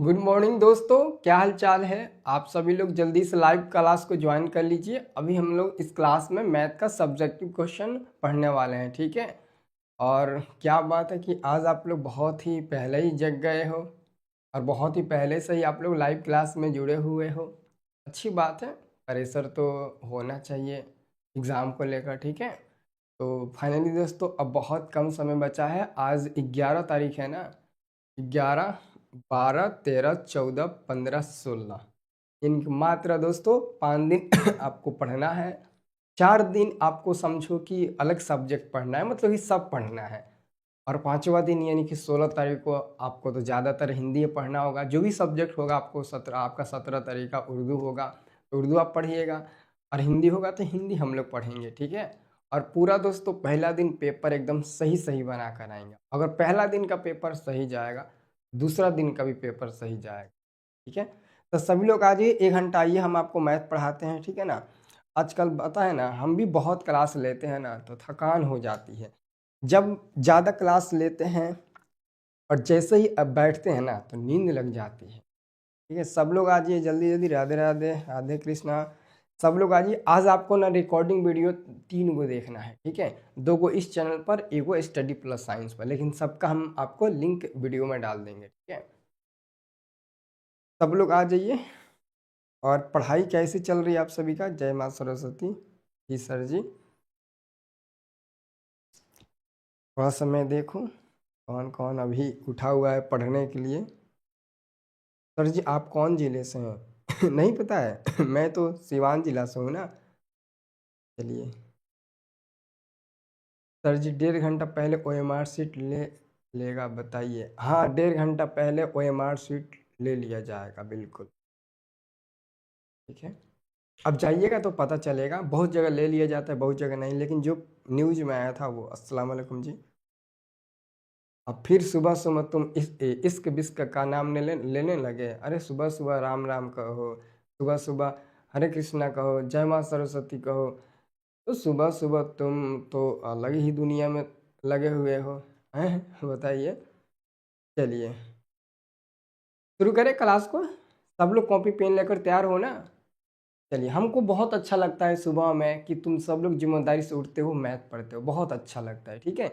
Good morning दोस्तों, क्या हाल चाल है। आप सभी लोग जल्दी से लाइव क्लास को ज्वाइन कर लीजिए। अभी हम लोग इस क्लास में मैथ का सब्जेक्टिव क्वेश्चन पढ़ने वाले हैं, ठीक है। और क्या बात है कि आज आप लोग बहुत ही पहले ही जग गए हो और बहुत ही पहले से ही आप लोग लाइव क्लास में जुड़े हुए हो। अच्छी बात है, प्रेशर तो होना चाहिए एग्ज़ाम को लेकर, ठीक है। तो फाइनली दोस्तों अब बहुत कम समय बचा है। आज 11 तारीख है ना। 11, 12, 13, 14, 15, 16, इनकी मात्र दोस्तों 5 दिन आपको पढ़ना है। 4 दिन आपको समझो कि अलग सब्जेक्ट पढ़ना है, मतलब कि सब पढ़ना है। और 5वां दिन यानी कि 16 तारीख को आपको तो ज़्यादातर हिंदी पढ़ना होगा। जो भी सब्जेक्ट होगा आपको 17, आपका 17 तारीख का उर्दू होगा तो उर्दू आप पढ़िएगा, और हिंदी होगा तो हिंदी हम लोग पढ़ेंगे, ठीक है। और पूरा दोस्तों पहला दिन पेपर एकदम सही सही बना कर आएंगे। अगर पहला दिन का पेपर सही जाएगा, दूसरा दिन का भी पेपर सही जाएगा, ठीक है। तो सभी लोग आ जाइए, 1 घंटा आइए, हम आपको मैथ पढ़ाते हैं, ठीक है ना। आजकल पता है ना, हम भी बहुत क्लास लेते हैं ना तो थकान हो जाती है। जब ज़्यादा क्लास लेते हैं और जैसे ही अब बैठते हैं ना तो नींद लग जाती है, ठीक है। सब लोग आ जाइए जल्दी जल्दी। राधे राधे, राधे कृष्णा। सब लोग आ जाइए। आज आपको ना रिकॉर्डिंग वीडियो 3 गो देखना है, ठीक है। 2 गो इस चैनल पर, 1 गो स्टडी प्लस साइंस पर, लेकिन सबका हम आपको लिंक वीडियो में डाल देंगे, ठीक है। सब लोग आ जाइए। और पढ़ाई कैसी चल रही है आप सभी का? जय माँ सरस्वती। जी सर जी, थोड़ा समय देखो कौन कौन अभी उठा हुआ है पढ़ने के लिए। सर जी आप कौन जिले से हैं? नहीं पता है? मैं तो सिवान जिला से हूँ ना। चलिए सर जी, 1.5 घंटा पहले OMR सीट लेगा बताइए। हाँ, 1.5 घंटा पहले OMR सीट ले लिया जाएगा, बिल्कुल, ठीक है। अब जाइएगा तो पता चलेगा। बहुत जगह ले लिया जाता है, बहुत जगह नहीं, लेकिन जो न्यूज़ में आया था वो। अस्सलाम वालेकुम जी। अब फिर सुबह सुबह तुम इश्क बिस्क का नाम लेने लगे। अरे सुबह सुबह राम राम कहो, सुबह सुबह हरे कृष्णा कहो, जय माँ सरस्वती कहो। तो सुबह सुबह तुम तो अलग ही दुनिया में लगे हुए हो, हैं? बताइए। चलिए शुरू करें क्लास को। सब लोग कॉपी पेन लेकर तैयार हो ना। चलिए, हमको बहुत अच्छा लगता है सुबह में कि तुम सब लोग जिम्मेदारी से उठते हो, मैथ पढ़ते हो, बहुत अच्छा लगता है, ठीक है।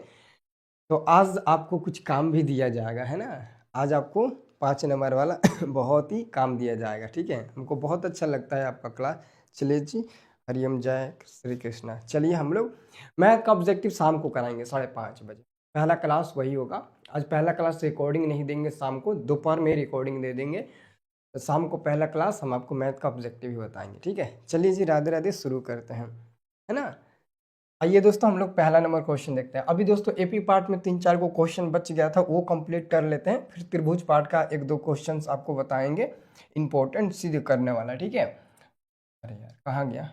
तो आज आपको कुछ काम भी दिया जाएगा, है ना। आज आपको 5 नंबर वाला बहुत ही काम दिया जाएगा, ठीक है। हमको बहुत अच्छा लगता है आपका क्लास। चलिए जी, हरिओम, जय श्री कृष्णा। चलिए हम लोग मैथ का ऑब्जेक्टिव शाम को कराएंगे 5:30 बजे। पहला क्लास वही होगा। आज पहला क्लास रिकॉर्डिंग नहीं देंगे, शाम को दोपहर में रिकॉर्डिंग दे देंगे। तो शाम को पहला क्लास हम आपको मैथ का ऑब्जेक्टिव ही बताएंगे, ठीक है। चलिए जी, राधे राधे, शुरू करते हैं, है ना। आइए दोस्तों, हम लोग पहला नंबर क्वेश्चन देखते हैं। अभी दोस्तों एपी पार्ट में 3-4 को क्वेश्चन बच गया था, वो कंप्लीट कर लेते हैं। फिर त्रिभुज पार्ट का 1-2 क्वेश्चन आपको बताएंगे, इंपॉर्टेंट सीधे करने वाला, ठीक है। अरे यार कहाँ गया?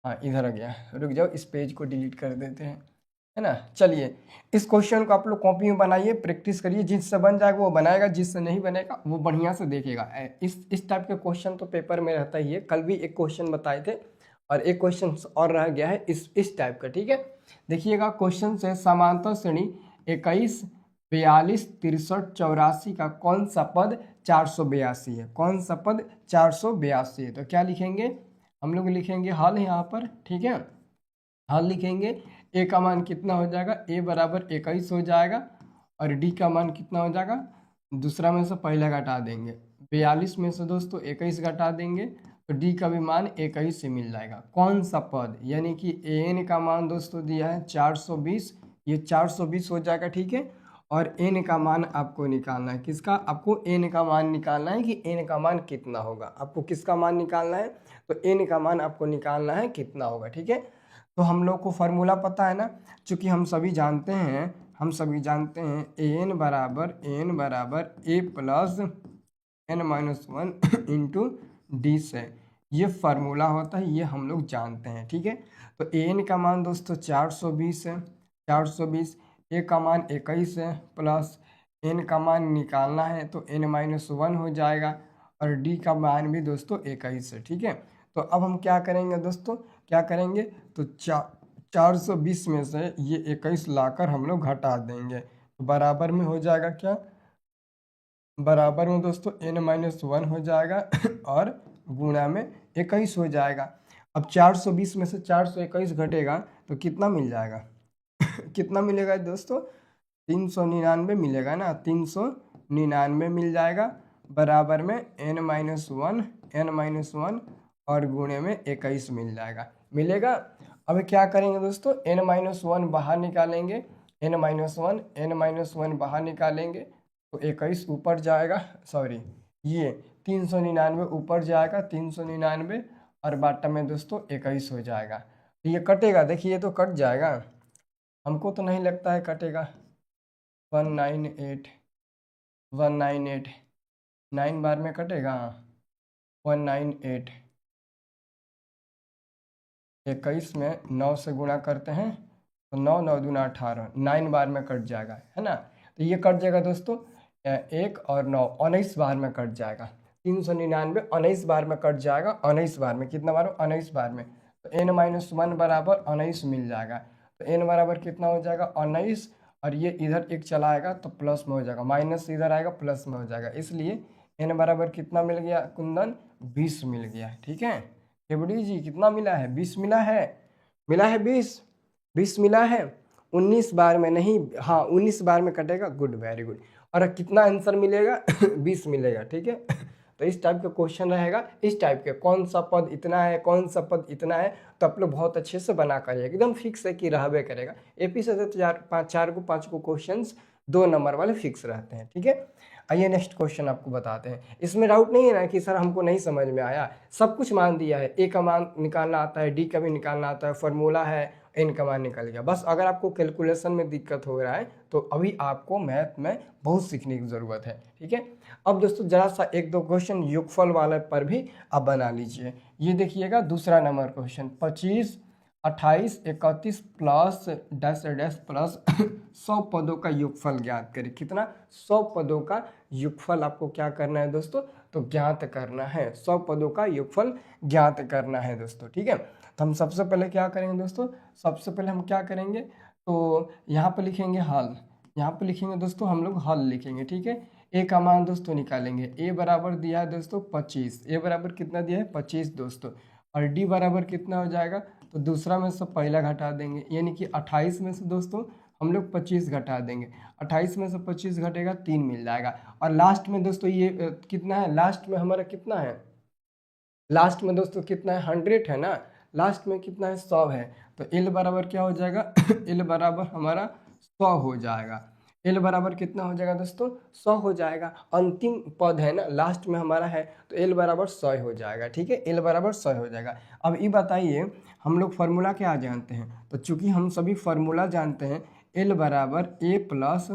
हाँ इधर आ गया। रुक जाओ, इस पेज को डिलीट कर देते हैं, है ना। चलिए, इस क्वेश्चन को आप लोग कॉपी में बनाइए, प्रैक्टिस करिए। जिससे बन जाएगा वो बनाएगा, जिससे नहीं बनेगा वो बढ़िया से देखेगा। इस टाइप के क्वेश्चन तो पेपर में रहता ही है। कल भी एक क्वेश्चन बताए थे और एक क्वेश्चन और रह गया है इस टाइप का, ठीक है। देखिएगा, क्वेश्चन से समांतर श्रेणी 21, 42, 63, 84 का कौन सा पद 482 है? कौन सा पद 482 है? तो क्या लिखेंगे? हम लोग लिखेंगे हल यहाँ पर, ठीक है। हल लिखेंगे। ए का मान कितना हो जाएगा? ए बराबर 21 हो जाएगा। और डी का मान कितना हो जाएगा? दूसरा में से पहला घटा देंगे। 42 में से दोस्तों 21 घटा देंगे तो डी का भी मान 21 से मिल जाएगा। कौन सा पद, यानी कि एन का मान दोस्तों दिया है 420, ये 420 हो जाएगा, ठीक है। और एन का मान आपको निकालना है। किसका? आपको एन का मान निकालना है कि एन का मान कितना होगा। आपको किसका मान निकालना है? तो एन का मान आपको निकालना है कितना होगा, ठीक है। तो हम लोग को फार्मूला पता है ना, चूंकि हम सभी जानते हैं एन बराबर ए प्लस n-1 इंटू डी से ये फार्मूला होता है, ये हम लोग जानते हैं, ठीक है। तो एन का मान दोस्तों 420 है, 420। ए का मान 21 है, प्लस एन का मान निकालना है तो n-1 हो जाएगा। और डी का मान भी दोस्तों 21 है, ठीक है। तो अब हम क्या करेंगे दोस्तों, क्या करेंगे? तो 420 में से ये 21 लाकर हम लोग घटा देंगे तो बराबर में हो जाएगा क्या? बराबर में दोस्तों n-1 हो जाएगा और गुणा में 21 हो जाएगा। अब 420 में से 421 घटेगा तो कितना मिल जाएगा कितना मिलेगा दोस्तों? 399 मिलेगा ना, 399 मिल जाएगा बराबर में n-1 और गुणे में 21 मिल जाएगा, मिलेगा। अब क्या करेंगे दोस्तों, n-1 बाहर निकालेंगे, n-1 बाहर निकालेंगे तो 21 ऊपर जाएगा, सॉरी ये 399 ऊपर जाएगा, 399 और बाटा में दोस्तों 21 हो जाएगा। तो ये कटेगा, देखिए ये तो कट जाएगा, हमको तो नहीं लगता है कटेगा। 198 9 बार में कटेगा, 198 21 में 9 से गुणा करते हैं तो 9 9 दूना 18, 9 बार में कट जाएगा, है ना। तो ये कट जाएगा दोस्तों, 1 और 9 19 बार में कट जाएगा। 399 19 बार में कट जाएगा, 19 बार में कितना बार? 19 बार में। तो n-1 बराबर 19 मिल जाएगा। तो n बराबर कितना हो जाएगा? 19, और ये इधर एक चला आएगा तो प्लस में हो जाएगा, माइनस इधर आएगा प्लस में हो जाएगा, इसलिए n बराबर कितना मिल गया कुंदन? 20 मिल गया, ठीक है। केवड़ी जी कितना मिला है? 20 मिला है, मिला है 20 मिला है। 19 बार में नहीं, हाँ 19 बार में कटेगा, गुड, वेरी गुड। और कितना आंसर मिलेगा? 20 मिलेगा, ठीक है। तो इस टाइप का क्वेश्चन रहेगा, इस टाइप के कौन सा पद इतना है, कौन सा पद इतना है, तो आप लोग बहुत अच्छे से बना करिएगा, एकदम फिक्स है कि रहबे करेगा। एपी से तो 5 को क्वेश्चन 2 नंबर वाले फिक्स रहते हैं, ठीक है। आइए नेक्स्ट क्वेश्चन आपको बताते हैं। इसमें डाउट नहीं है ना कि सर हमको नहीं समझ में आया, सब कुछ मान दिया है। ए का मान निकालना आता है, डी का भी निकालना आता है, फॉर्मूला है, एन का मान निकल गया। बस अगर आपको कैलकुलेशन में दिक्कत हो रहा है तो अभी आपको मैथ में बहुत सीखने की ज़रूरत है, ठीक है। अब दोस्तों जरा सा 1-2 क्वेश्चन योगफल वाले पर भी आप बना लीजिए। ये देखिएगा दूसरा number question, 25 28 31 plus dash dash plus 100 पदों का योगफल ज्ञात करें। कितना? 100 पदों का योगफल आपको क्या करना है दोस्तों? तो ज्ञात करना है, 100 पदों का योगफल ज्ञात करना है दोस्तों, ठीक है। तो हम सबसे पहले क्या करेंगे दोस्तों? सबसे पहले हम क्या करेंगे, तो यहाँ पर लिखेंगे हल, यहाँ पर लिखेंगे दोस्तों हम लोग हल लिखेंगे, ठीक है। ए का मान दोस्तों निकालेंगे, ए बराबर दिया है दोस्तों 25, ए बराबर कितना दिया है? 25 दोस्तों। और डी बराबर कितना हो जाएगा? तो दूसरा में से पहला घटा देंगे, यानी कि 28 में से दोस्तों हम लोग 25 घटा देंगे, 28 में से 25 घटेगा 3 मिल जाएगा। और लास्ट में दोस्तों ये कितना है? लास्ट में हमारा कितना है? लास्ट में दोस्तों कितना है? 100 है ना, लास्ट में कितना है? 100 है। तो एल बराबर क्या हो जाएगा? एल बराबर हमारा 100 हो जाएगा। एल बराबर कितना हो जाएगा दोस्तों? 100 हो जाएगा। अंतिम पद है ना, लास्ट में हमारा है, तो एल बराबर 100 हो जाएगा, ठीक है। एल बराबर 100 हो जाएगा। अब ये बताइए हम लोग फार्मूला क्या जानते हैं? तो चूंकि हम सभी फार्मूला जानते हैं, एल बराबर ए प्लस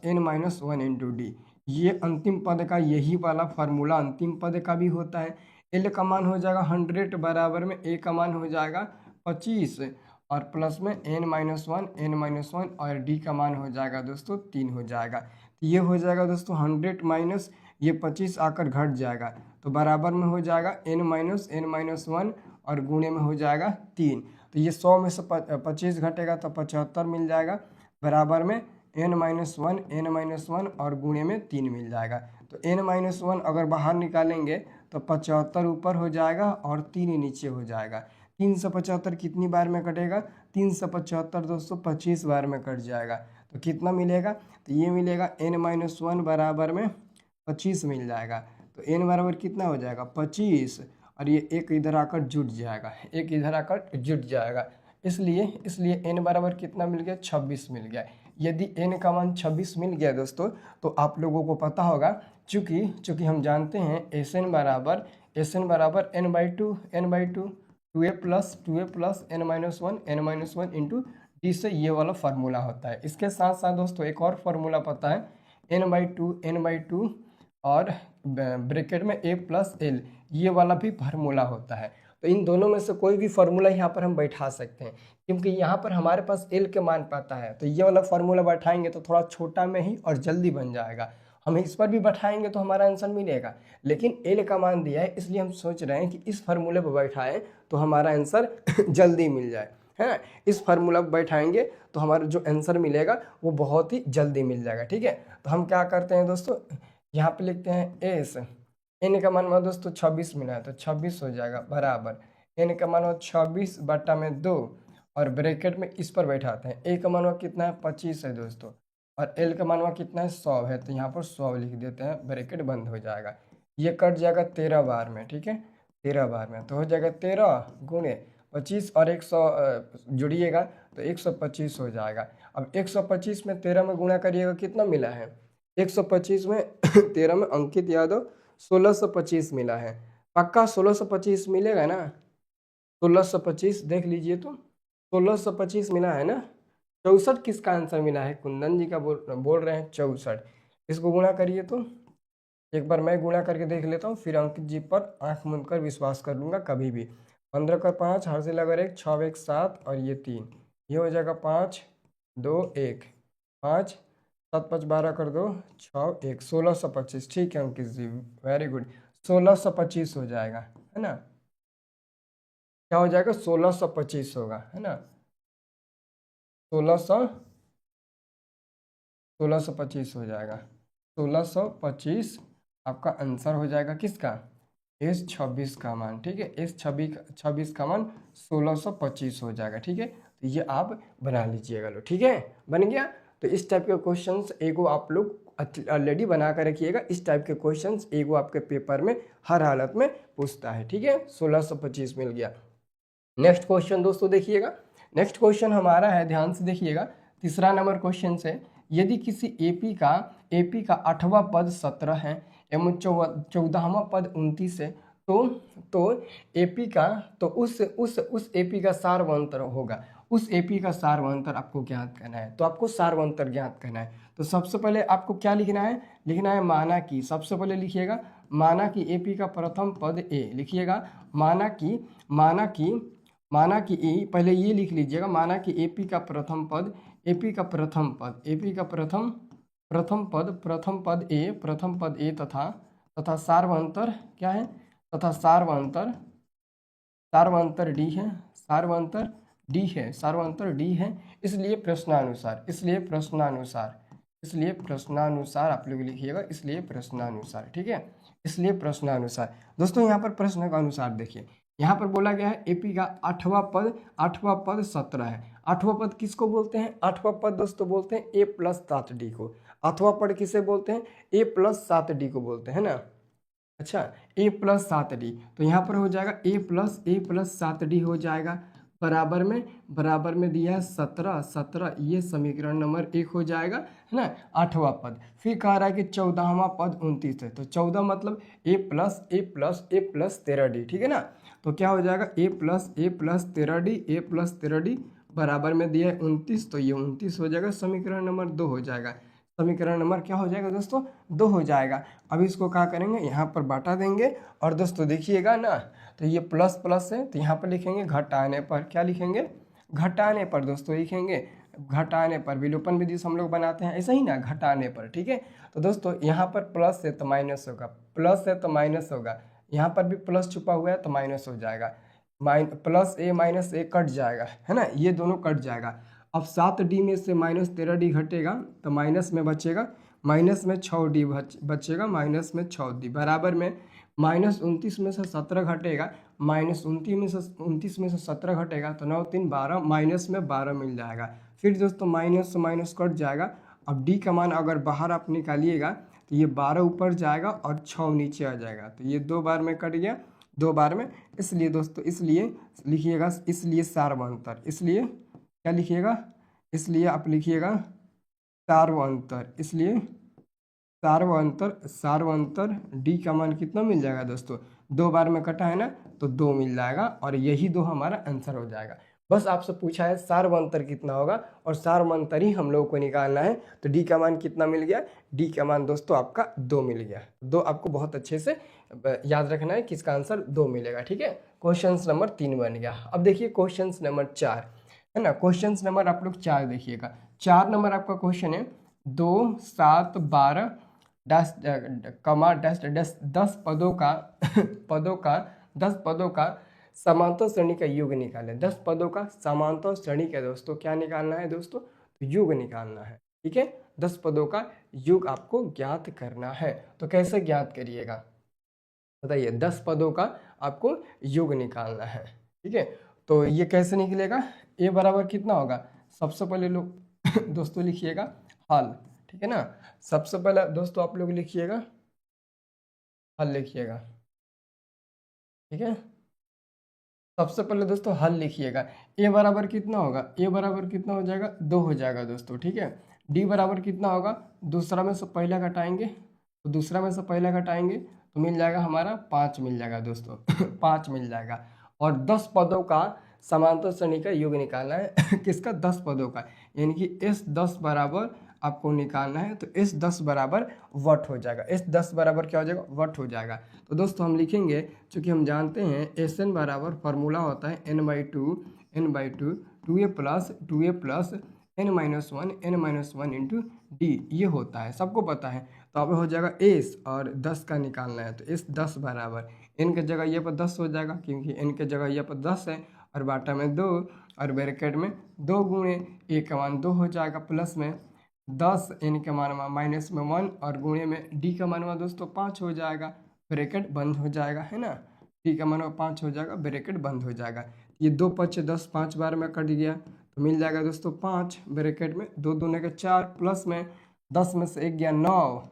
n-1 इंटू डी, ये अंतिम पद का यही वाला फार्मूला अंतिम पद का भी होता है। एल का मान हो जाएगा 100 बराबर में ए का मान हो जाएगा 25 और प्लस में n-1 और डी का मान हो जाएगा दोस्तों 3 हो जाएगा। तो ये हो जाएगा दोस्तों 100 माइनस ये 25 आकर घट जाएगा, तो बराबर में हो जाएगा n-1 और गुणे में हो जाएगा 3। तो ये 100 में से 25 घटेगा तो 75 मिल जाएगा, बराबर में n-1 और गुणे में 3 मिल जाएगा। तो n-1 अगर बाहर निकालेंगे तो 75 ऊपर हो जाएगा और 3 नीचे हो जाएगा। 3 से 75 कितनी बार में कटेगा? 3 से 75 दोस्तों 25 बार में कट जाएगा। तो कितना मिलेगा? तो ये मिलेगा n-1 बराबर में 25 मिल जाएगा। तो n बराबर कितना हो जाएगा? 25, और ये एक इधर आकर जुट जाएगा, एक इधर आकर जुट जाएगा, इसलिए n बराबर कितना मिल गया? 26 मिल गया। यदि n का मान 26 मिल गया दोस्तों तो आप लोगों को पता होगा, चूँकि हम जानते हैं Sn बराबर n/2 2a plus n-1 into D से ये वाला फार्मूला होता है। इसके साथ साथ दोस्तों एक और फार्मूला पता है, n/2 और ब्रैकेट में a प्लस एल, ये वाला भी फार्मूला होता है। तो इन दोनों में से कोई भी फार्मूला यहाँ पर हम बैठा सकते हैं, क्योंकि यहाँ पर हमारे पास एल के मान पाता है। तो ये वाला फार्मूला बैठाएंगे तो थोड़ा छोटा में ही और जल्दी बन जाएगा। हम इस पर भी बैठाएंगे तो हमारा आंसर मिलेगा, लेकिन एल का मान दिया है इसलिए हम सोच रहे हैं कि इस फार्मूले पर बैठाएं तो हमारा आंसर जल्दी मिल जाए, है ना। इस फार्मूला पर बैठाएंगे तो हमारा जो आंसर मिलेगा वो बहुत ही जल्दी मिल जाएगा, ठीक है। तो हम क्या करते हैं दोस्तों, यहाँ पे लिखते हैं एस, एन का मान हुआ दोस्तों 26 मिला है तो 26 हो जाएगा बराबर एन का मान हुआ 26/2 और ब्रैकेट में इस पर बैठाते हैं। ए का मान हुआ कितना है 25 है दोस्तों और एल का मान हुआ कितना है 100 है, तो यहाँ पर 100 लिख देते हैं, ब्रैकेट बंद हो जाएगा। ये कट जाएगा 13 बार में, ठीक है, 13 बार में तो हो जाएगा 13 गुणे 25 और 100 जुड़िएगा तो 125 हो जाएगा। अब 125 में 13 में गुणा करिएगा कितना मिला है, 125 में 13 में अंकित यादव 1625 मिला है। पक्का 1625 मिलेगा ना, 1625 देख लीजिए तो 1625 मिला है ना। 64 किसका आंसर मिला है, कुंदन जी का बोल रहे हैं 64। इसको गुणा करिए तो एक बार मैं गुणा करके देख लेता हूँ, फिर अंकित जी पर आंख मूंद कर विश्वास कर लूँगा कभी भी। 15 का 5, हर से लगा 1, 6 1 7 और ये 3, ये हो जाएगा 5 2 1, 5 7 5 12 कर दो 6 1, 1625। ठीक है अंकित जी, वेरी गुड, 1625 हो जाएगा, है ना। क्या हो जाएगा, 1625 होगा, है ना, 1625 हो जाएगा। 1625 आपका आंसर हो जाएगा किसका, इस 26 का मान, ठीक है, इस 26 का मान 1625 हो जाएगा, ठीक है। तो ये आप बना लीजिएगा लो, ठीक है, बन गया। तो इस टाइप के क्वेश्चंस एगो आप लोग ऑलरेडी बना कर रखिएगा। इस टाइप के क्वेश्चंस एगो आपके पेपर में हर हालत में पूछता है, ठीक है। 1625 मिल गया। नेक्स्ट क्वेश्चन दोस्तों देखिएगा, नेक्स्ट क्वेश्चन हमारा है, ध्यान से देखिएगा, तीसरा नंबर क्वेश्चन से, यदि किसी एपी का 8वां पद 17 है एवं 14वां पद 29 है तो एपी का तो उस एपी का सारवंतर होगा, उस एपी का सारवंतर आपको ज्ञात करना है। तो आपको सारवंतर ज्ञात करना है, तो सबसे पहले आपको क्या लिखना है, लिखना है माना कि, सबसे पहले लिखिएगा माना कि एपी का प्रथम पद ए, लिखिएगा माना कि ए, पहले ये लिख लीजिएगा, माना कि एपी का प्रथम पद प्रथम पद ए तथा सारवंतर क्या है, तथा सारवंतर डी है, इसलिए प्रश्नानुसार आप लोग लिखिएगा, इसलिए प्रश्नानुसार, ठीक है, इसलिए प्रश्नानुसार। दोस्तों यहाँ पर प्रश्न का अनुसार देखिए, यहाँ पर बोला गया है एपी का 8वां पद 17 है। 8वां पद किसको बोलते हैं, 8वां पद दोस्तों बोलते हैं ए प्लस 7d को। 8वां पद किसे बोलते हैं, ए प्लस 7d को बोलते हैं ना। अच्छा, ए प्लस 7d, तो यहाँ पर हो जाएगा ए प्लस 7d हो जाएगा, बराबर में दिया है 17, ये समीकरण नंबर 1 हो जाएगा, है ना। 8वां पद, फिर कह रहा है कि 14वां पद 29 है, तो 14 मतलब ए प्लस 13d, ठीक है ना। तो क्या हो जाएगा ए प्लस 13d बराबर में दिया है 29, तो ये 29 हो जाएगा, समीकरण नंबर 2 हो जाएगा। समीकरण नंबर क्या हो जाएगा दोस्तों, 2 हो जाएगा। अब इसको क्या करेंगे, यहाँ पर बांटा देंगे और दोस्तों देखिएगा ना, तो ये प्लस है, तो यहाँ पर लिखेंगे घटाने पर, क्या लिखेंगे, घटाने पर दोस्तों लिखेंगे, घटाने पर, विलोपन विधि से हम लोग बनाते हैं ऐसा ही ना, घटाने पर, ठीक है। तो दोस्तों यहाँ पर प्लस है तो माइनस होगा, यहाँ पर भी प्लस छुपा हुआ है तो माइनस हो जाएगा, प्लस ए माइनस ए कट जाएगा, है ना, ये दोनों कट जाएगा। अब 7d में से माइनस 13d घटेगा तो माइनस में बचेगा, माइनस में 6d बचेगा, माइनस में 6d बराबर में माइनस 29 में से 17 घटेगा, माइनस 29 में से 17 घटेगा तो 9 3 12, माइनस में 12 मिल जाएगा। फिर दोस्तों माइनस से माइनस कट जाएगा। अब d का मान अगर बाहर आप निकालिएगा तो ये 12 ऊपर जाएगा और 6 नीचे आ जाएगा, तो ये 2 बार में कट गया, 2 बार में, इसलिए दोस्तों इसलिए लिखिएगा, इसलिए सारवंतर, इसलिए क्या लिखिएगा, इसलिए आप लिखिएगा सारवंतर, इसलिए सारवंतर डी का मान कितना मिल जाएगा दोस्तों, 2 बार में कटा है ना, तो 2 मिल जाएगा और यही 2 हमारा आंसर हो जाएगा। बस आपसे पूछा है सारवंतर कितना होगा और सारवंतर ही हम लोगों को निकालना है। तो डी का मान कितना मिल गया, डी का मान दोस्तों आपका 2 मिल गया। 2 आपको बहुत अच्छे से याद रखना है, किसका आंसर 2 मिलेगा, ठीक है। क्वेश्चन नंबर 3 बन गया। अब देखिए क्वेश्चन नंबर 4 है ना, क्वेश्चन नंबर आप लोग 4 देखिएगा। 4 नंबर आपका क्वेश्चन है 2 7 12 10 10 पदों का 10 पदों का समांतर श्रेणी का योग निकालें। 10 पदों का समांतर श्रेणी का दोस्तों क्या निकालना है दोस्तों, तो योग निकालना है। ठीक है, 10 पदों का योग आपको ज्ञात करना है। तो कैसे ज्ञात करिएगा बताइए, 10 पदों का आपको योग निकालना है। ठीक है, तो ये कैसे निकलेगा, ए बराबर कितना होगा, सबसे पहले लोग दोस्तों लिखिएगा हल। ठीक है ना, सबसे पहले दोस्तों आप लोग लिखिएगा हल, लिखिएगा। ठीक है, सबसे पहले दोस्तों हल लिखिएगा। ए बराबर कितना होगा, ए बराबर कितना हो जाएगा, 2 हो जाएगा दोस्तों। ठीक है, डी बराबर कितना होगा, दूसरा में से पहला घटाएंगे, तो दूसरा में से पहला घटाएंगे तो मिल जाएगा हमारा 5 मिल जाएगा दोस्तों 5 मिल जाएगा। और 10 पदों का समांतर श्रेणी का योग निकालना है किसका, 10 पदों का, यानी कि इस 10 बराबर आपको निकालना है। तो इस 10 बराबर वट हो जाएगा, इस 10 बराबर क्या हो जाएगा, वट हो जाएगा। तो दोस्तों हम लिखेंगे, चूंकि हम जानते हैं एस एन बराबर फार्मूला होता है n/2 2a plus n-1 into D, ये होता है, सबको पता है। तो अब हो जाएगा एस और 10 का निकालना है, तो इस 10 बराबर n के जगह ये पर 10 हो जाएगा, क्योंकि n के जगह ये पर 10 है और बाटा में 2 और ब्रैकेट में 2 गुणे ए का मान 2 हो जाएगा, प्लस में 10 n के मान माइनस में 1 और गुणे में डी का मान दोस्तों 5 हो जाएगा, ब्रैकेट बंद हो जाएगा, है ना। डी का मान 5 हो जाएगा, ब्रैकेट बंद हो जाएगा। ये 2 5 10, 5 बार में कट गया तो मिल जाएगा दोस्तों 5, ब्रैकेट में 2 दूने के 4, प्लस में 10 में से 1 गया 9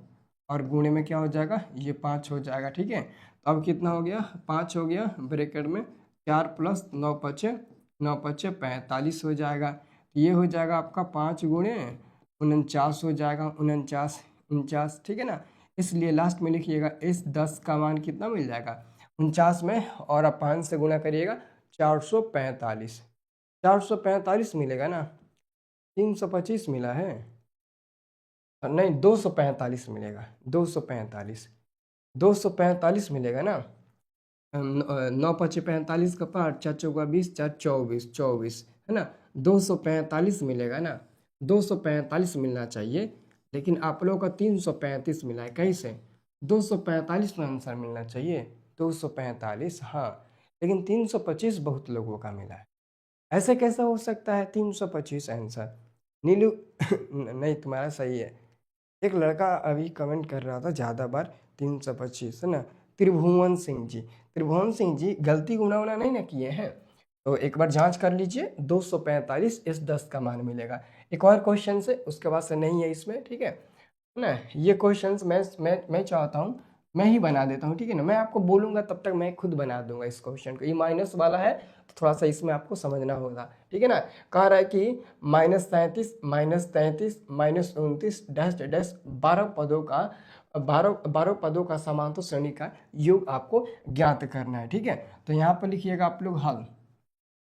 और गुणे में क्या हो जाएगा, ये 5 हो जाएगा। ठीक है, तो अब कितना हो गया, 5 हो गया, ब्रैकेट में 4 प्लस 9 पचे 45 हो जाएगा। ये हो जाएगा आपका 5 गुणे 49 हो जाएगा, 49। ठीक है ना, इसलिए लास्ट में लिखिएगा इस 10 का मान कितना मिल जाएगा 49 में, और आप 5 से गुणा करिएगा 445, 445 मिलेगा ना, 325 मिला है नहीं, 245 मिलेगा, 245 मिलेगा ना। 9 5 45 का 5, 4 चौका 20, 4 24 है ना, 245 मिलेगा ना, 245 मिलना चाहिए, लेकिन आप लोगों का 335 मिला है। कैसे, 245 में आंसर मिलना चाहिए, 245, हाँ, लेकिन 325 बहुत लोगों का मिला है। ऐसे कैसा हो सकता है 325 आंसर, नीलू नहीं तुम्हारा सही है। एक लड़का अभी कमेंट कर रहा था ज़्यादा बार 325, है ना, त्रिभुवन सिंह जी गलती गुना उना नहीं ना किए हैं, तो एक बार जांच कर लीजिए, 245 इस 10 का मान मिलेगा। एक और क्वेश्चन से उसके बाद से नहीं है इसमें, ठीक है ना। ये क्वेश्चंस मैं चाहता हूँ मैं ही बना देता हूँ, ठीक है ना, मैं आपको बोलूँगा तब तक मैं खुद बना दूंगा इस क्वेश्चन को। ये माइनस वाला है तो थोड़ा सा इसमें आपको समझना होगा, ठीक है ना। कह रहा है कि -37 -33 -29 डैश डैश 12 पदों का 12 पदों का समांतर श्रेणी का योग आपको ज्ञात करना है, ठीक है। तो यहाँ पर लिखिएगा आप लोग हल,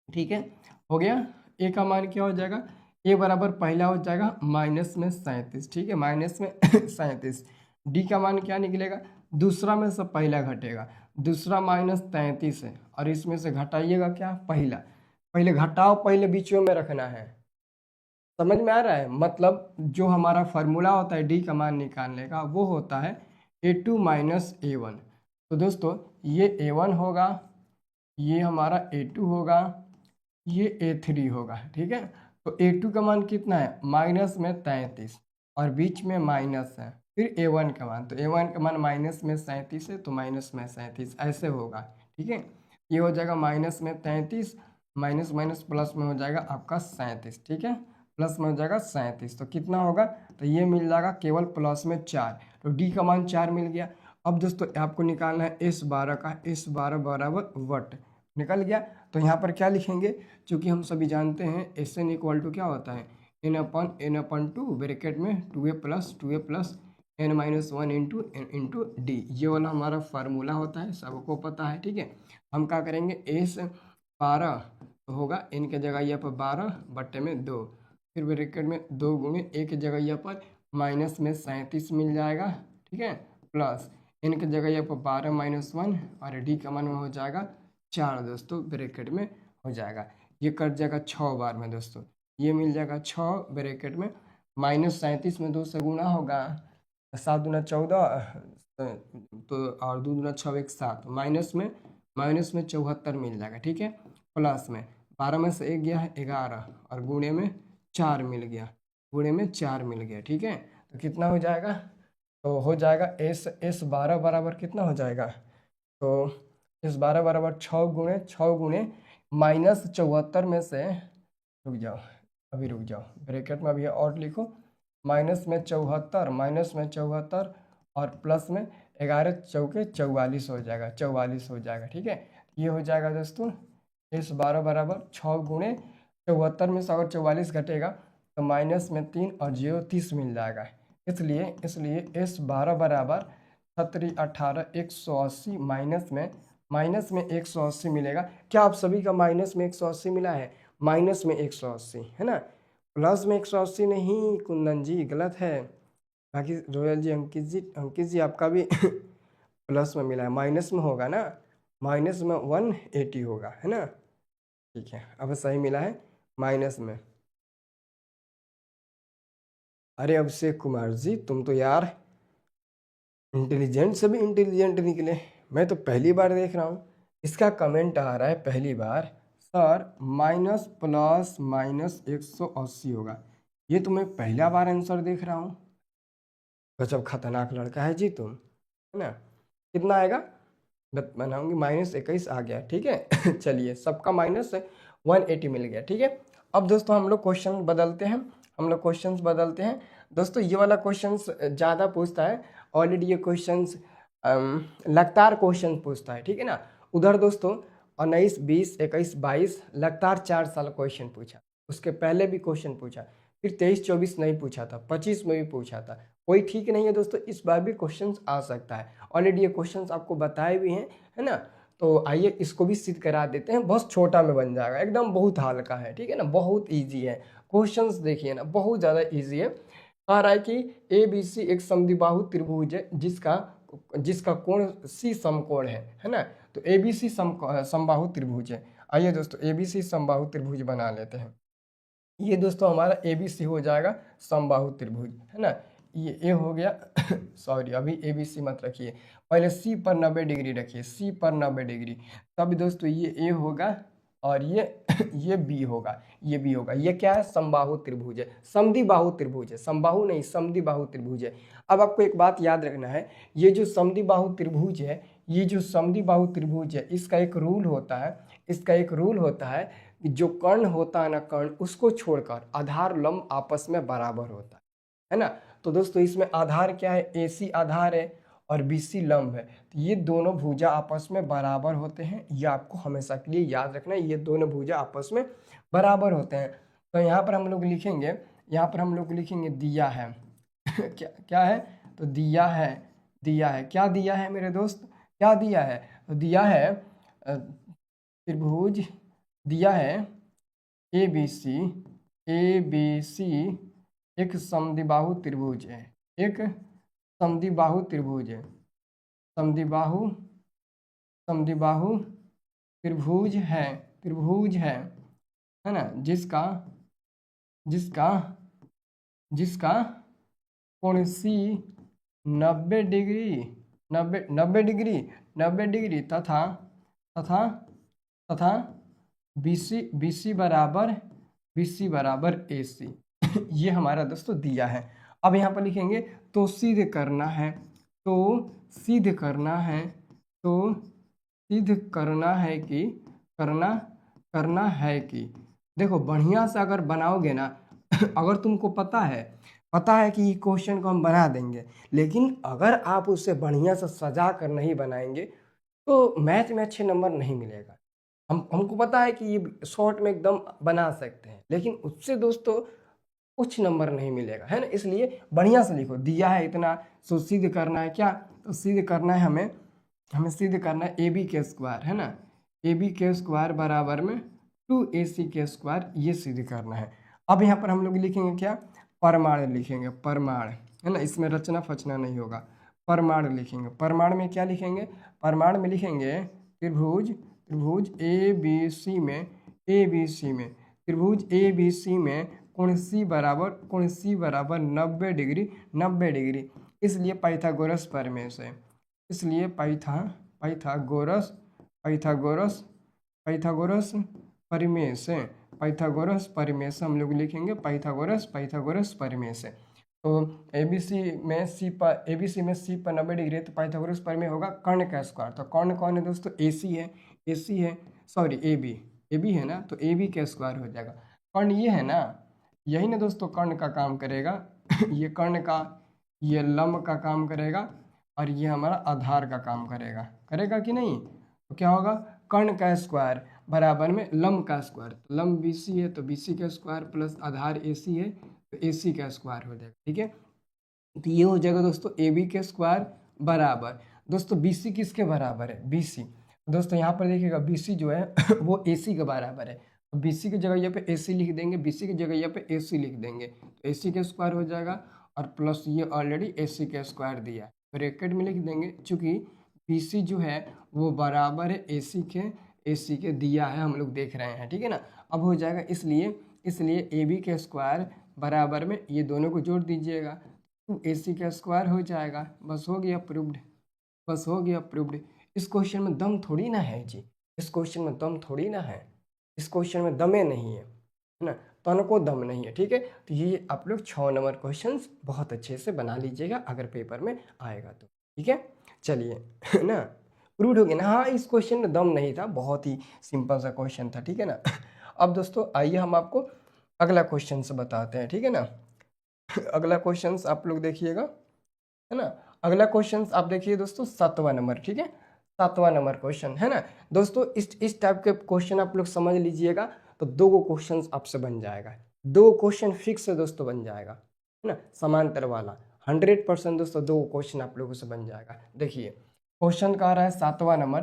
ठीक है, हो गया। ए का मान क्या हो जाएगा, ए बराबर पहला हो जाएगा माइनस में 37, ठीक है, माइनस में 37। डी का मान क्या निकलेगा, दूसरा में से पहला घटेगा, दूसरा -33 है और इसमें से घटाइएगा क्या, पहला, पहले घटाओ, पहले बीच में रखना है। समझ में आ रहा है, मतलब जो हमारा फार्मूला होता है डी का मान निकालने का वो होता है A2 माइनस A1। तो दोस्तों ये A1 होगा, ये हमारा A2 होगा, ये A3 होगा, ठीक है। तो A2 का मान कितना है, माइनस में 33 और बीच में माइनस है, फिर A1 का मान, तो A1 का मान माइनस में 37 है तो माइनस में 37 ऐसे होगा, ठीक है। ये हो जाएगा माइनस में 33, माइनस माइनस प्लस में हो जाएगा आपका 37, ठीक है, प्लस में हो जाएगा 37। तो कितना होगा, तो ये मिल जाएगा केवल प्लस में 4, तो डी का मान 4 मिल गया। अब दोस्तों आपको निकालना है इस 12 का, इस 12 बराबर वट निकल गया। तो यहाँ पर क्या लिखेंगे, चूँकि हम सभी जानते हैं एस एन इक्वल टू क्या होता है, n/2 ब्रैकेट में 2a plus n-1 into D, ये वाला हमारा फार्मूला होता है, सबको पता है, ठीक है। हम क्या करेंगे, इस 12 होगा n के जगह यहाँ पर 12 बट्टे में 2, फिर ब्रैकेट में 2 गुणे a के जगह यहाँ पर माइनस में 37 मिल जाएगा, ठीक है, प्लस n के जगह यहाँ पर 12 -1 और डी का मान में हो जाएगा 4 दोस्तों, ब्रैकेट में हो जाएगा, ये कट जाएगा 6 बार में दोस्तों, ये मिल जाएगा 6 ब्रैकेट में, -37 में 2 से गुना होगा, 7 दूना 14 तो और 2 दूना 6 1 7, माइनस में माइनस में 74 मिल जाएगा, ठीक है। प्लस में 12 में से 1 गया है 11 और गुणे में 4 मिल गया, गुणे में 4 मिल गया, ठीक है। तो कितना हो जाएगा, तो हो जाएगा एस 12 बराबर कितना हो जाएगा, तो एस 12 बराबर 6 गुणे माइनस 74 में से, रुक जाओ अभी रुक जाओ, ब्रैकेट में अभी और लिखो, माइनस में 74 और प्लस में 11 चौके 44 हो जाएगा, 44 हो जाएगा, ठीक है। ये हो जाएगा दोस्तों एस 12 बराबर 6 गुणे 74 में से अगर 44 घटेगा तो माइनस में 3 और 0 30 मिल जाएगा। इसलिए एस 12 बराबर 37 18 180 माइनस में 180 मिलेगा। क्या आप सभी का माइनस में 180 मिला है? माइनस में 180 है ना, प्लस में 180 नहीं कुंदन जी, गलत है। बाकी रोयल जी अंकित जी आपका भी प्लस में मिला है, माइनस में होगा ना, माइनस में 180 होगा, है ना, ठीक है। अब सही मिला है माइनस में। अरे अभिषेक कुमार जी तुम तो यार इंटेलिजेंट से भी इंटेलिजेंट निकले, मैं तो पहली बार देख रहा हूँ। इसका कमेंट आ रहा है पहली बार, सर माइनस प्लस माइनस 180 होगा। ये तो मैं पहला बार आंसर देख रहा हूँ। गजब खतरनाक लड़का है जी तुम, है ना। कितना आएगा बनाऊंगी, -21 आ गया, ठीक है। चलिए सबका माइनस 180 मिल गया, ठीक है। अब दोस्तों हम लोग क्वेश्चन बदलते हैं, दोस्तों ये वाला क्वेश्चंस ज़्यादा पूछता है, ऑलरेडी ये क्वेश्चंस लगातार क्वेश्चन पूछता है, ठीक है ना। उधर दोस्तों 19 20 21 22 लगातार 4 साल क्वेश्चन पूछा, उसके पहले भी क्वेश्चन पूछा, फिर 23 24 नहीं पूछा था, 25 में भी पूछा था। कोई ठीक नहीं है दोस्तों, इस बार भी क्वेश्चंस आ सकता है, ऑलरेडी ये क्वेश्चंस आपको बताए भी हैं, है ना। तो आइए इसको भी सिद्ध करा देते हैं, बहुत छोटा में बन जाएगा, एकदम बहुत हल्का है, ठीक है ना, बहुत ईजी है। क्वेश्चंस देखिए ना, बहुत ज़्यादा ईजी है। कह रहा है कि ABC एक समद्विबाहु त्रिभुज है जिसका कोण C समकोण है ना। तो ABC समबाहु त्रिभुज है। आइए दोस्तों ABC समबाहु त्रिभुज बना लेते हैं। ये दोस्तों हमारा ABC हो जाएगा समबाहु त्रिभुज, है ना। ये A हो गया सॉरी अभी ABC मत रखिए, पहले C पर 90 डिग्री रखिए, C पर 90 डिग्री, तब दोस्तों ये A होगा और ये ये B होगा, ये B होगा। ये क्या है? समबाहु त्रिभुज है, समद्विबाहु त्रिभुज है, समबाहु नहीं समद्विबाहु त्रिभुज है। अब आपको एक बात याद रखना है, ये जो समद्विबाहु त्रिभुज है, ये जो समद्विबाहु त्रिभुज है, इसका एक रूल होता है, जो कर्ण होता है ना, कर्ण उसको छोड़कर आधार लंब आपस में बराबर होता है ना। तो दोस्तों इसमें आधार क्या है? AC आधार है और BC लंब है, तो ये दोनों भुजा आपस में बराबर होते हैं। ये आपको हमेशा के लिए याद रखना है, ये दोनों भुजा आपस में बराबर होते हैं। तो यहाँ पर हम लोग लिखेंगे दिया है क्या है? तो दिया है क्या दिया है मेरे दोस्त? क्या दिया है? तो दिया है त्रिभुज, दिया है ABC एक समद्विबाहु त्रिभुज है, एक समद्विबाहु त्रिभुज है, समद्विबाहु त्रिभुज है ना, जिसका कोण C 90 डिग्री तथा BC बराबर AC ये हमारा दोस्तों दिया है। अब यहाँ पर लिखेंगे तो सिद्ध करना है कि देखो बढ़िया से अगर बनाओगे ना अगर तुमको पता है कि ये क्वेश्चन को हम बना देंगे, लेकिन अगर आप उससे बढ़िया से सजा कर नहीं बनाएंगे तो मैथ में अच्छे नंबर नहीं मिलेगा। हमको पता है कि ये शॉर्ट में एकदम बना सकते हैं, लेकिन उससे दोस्तों कुछ नंबर नहीं मिलेगा, है ना। इसलिए बढ़िया से लिखो, दिया है इतना, सो सिद्ध करना है क्या? तो सिद्ध करना है हमें सिद्ध करना है AB के स्क्वायर, है ना, AB के स्क्वायर बराबर में 2AC के स्क्वायर, ये सिद्ध करना है। अब यहाँ पर हम लोग लिखेंगे क्या? परमाण लिखेंगे, परमाण, है ना, इसमें रचना फचना नहीं होगा, परमाण लिखेंगे। परमाण में क्या लिखेंगे? परमाण में लिखेंगे त्रिभुज ABC में त्रिभुज ABC में कोण C बराबर 90 डिग्री। इसलिए पाइथागोरस प्रमेय से, पाइथागोरस पाइथागोरस परिमेय से, पाइथागोरस परिमेय से हम लोग लिखेंगे पाइथागोरस परिमेय से। तो एबीसी में सी पर 90 डिग्री है, तो पाइथागोरस परिमेय होगा कर्ण का स्क्वायर। तो कर्ण कौन है दोस्तों? एसी है, सॉरी ए बी है ना, तो ए बी का स्क्वायर हो जाएगा। कर्ण ये है ना, यही ना दोस्तों कर्ण का काम करेगा ये कर्ण का, ये लंब का काम करेगा, और ये हमारा आधार का काम करेगा, करेगा कि नहीं? तो क्या होगा? कर्ण का स्क्वायर बराबर में लंब का स्क्वायर। तो लंब बीसी है तो बीसी का स्क्वायर प्लस आधार एसी है तो एसी का स्क्वायर हो जाएगा। ठीक है, तो ये हो जाएगा दोस्तों ए बी के स्क्वायर बराबर, दोस्तों बीसी किसके बराबर है? बीसी। दोस्तों यहाँ पर देखिएगा बीसी जो है वो एसी के बराबर है, तो बीसी की जगह यहाँ पे एसी लिख देंगे, बीसी की जगह यहाँ पे एसी लिख देंगे, तो एसी का स्क्वायर हो जाएगा, और प्लस ये ऑलरेडी एसी का स्क्वायर दिया है, ब्रैकेट में लिख देंगे, चूंकि बीसी जो है वो बराबर है एसी के दिया है, हम लोग देख रहे हैं, ठीक है ना। अब हो जाएगा, इसलिए ए बी के स्क्वायर बराबर में ये दोनों को जोड़ दीजिएगा, तो एसी का स्क्वायर हो जाएगा। बस हो गया प्रूव्ड, बस हो गया प्रूव्ड। इस क्वेश्चन में दम थोड़ी ना है जी, इस क्वेश्चन में दम थोड़ी ना है, इस क्वेश्चन में दमे नहीं है ना, तन को दम नहीं है। ठीक है, तो ये आप लोग 6 नंबर क्वेश्चन बहुत अच्छे से बना लीजिएगा अगर पेपर में आएगा तो। ठीक है, चलिए ना, प्रूव्ड हो गया ना। हाँ, इस क्वेश्चन में दम नहीं था, बहुत ही सिंपल सा क्वेश्चन था। ठीक है ना, अब दोस्तों आइए हम आपको अगला क्वेश्चन से बताते हैं। ठीक है ना, अगला क्वेश्चन आप लोग देखिएगा, है ना। अगला क्वेश्चन आप देखिए दोस्तों 7वां नंबर। ठीक है, 7वां नंबर क्वेश्चन है ना दोस्तों। इस टाइप के क्वेश्चन आप लोग समझ लीजिएगा तो 2 क्वेश्चन आपसे बन जाएगा, 2 क्वेश्चन फिक्स है दोस्तों बन जाएगा, है ना, समांतर वाला 100% दोस्तों 2 क्वेश्चन आप लोगों से बन जाएगा। देखिए क्वेश्चन कह रहा है 7वां नंबर,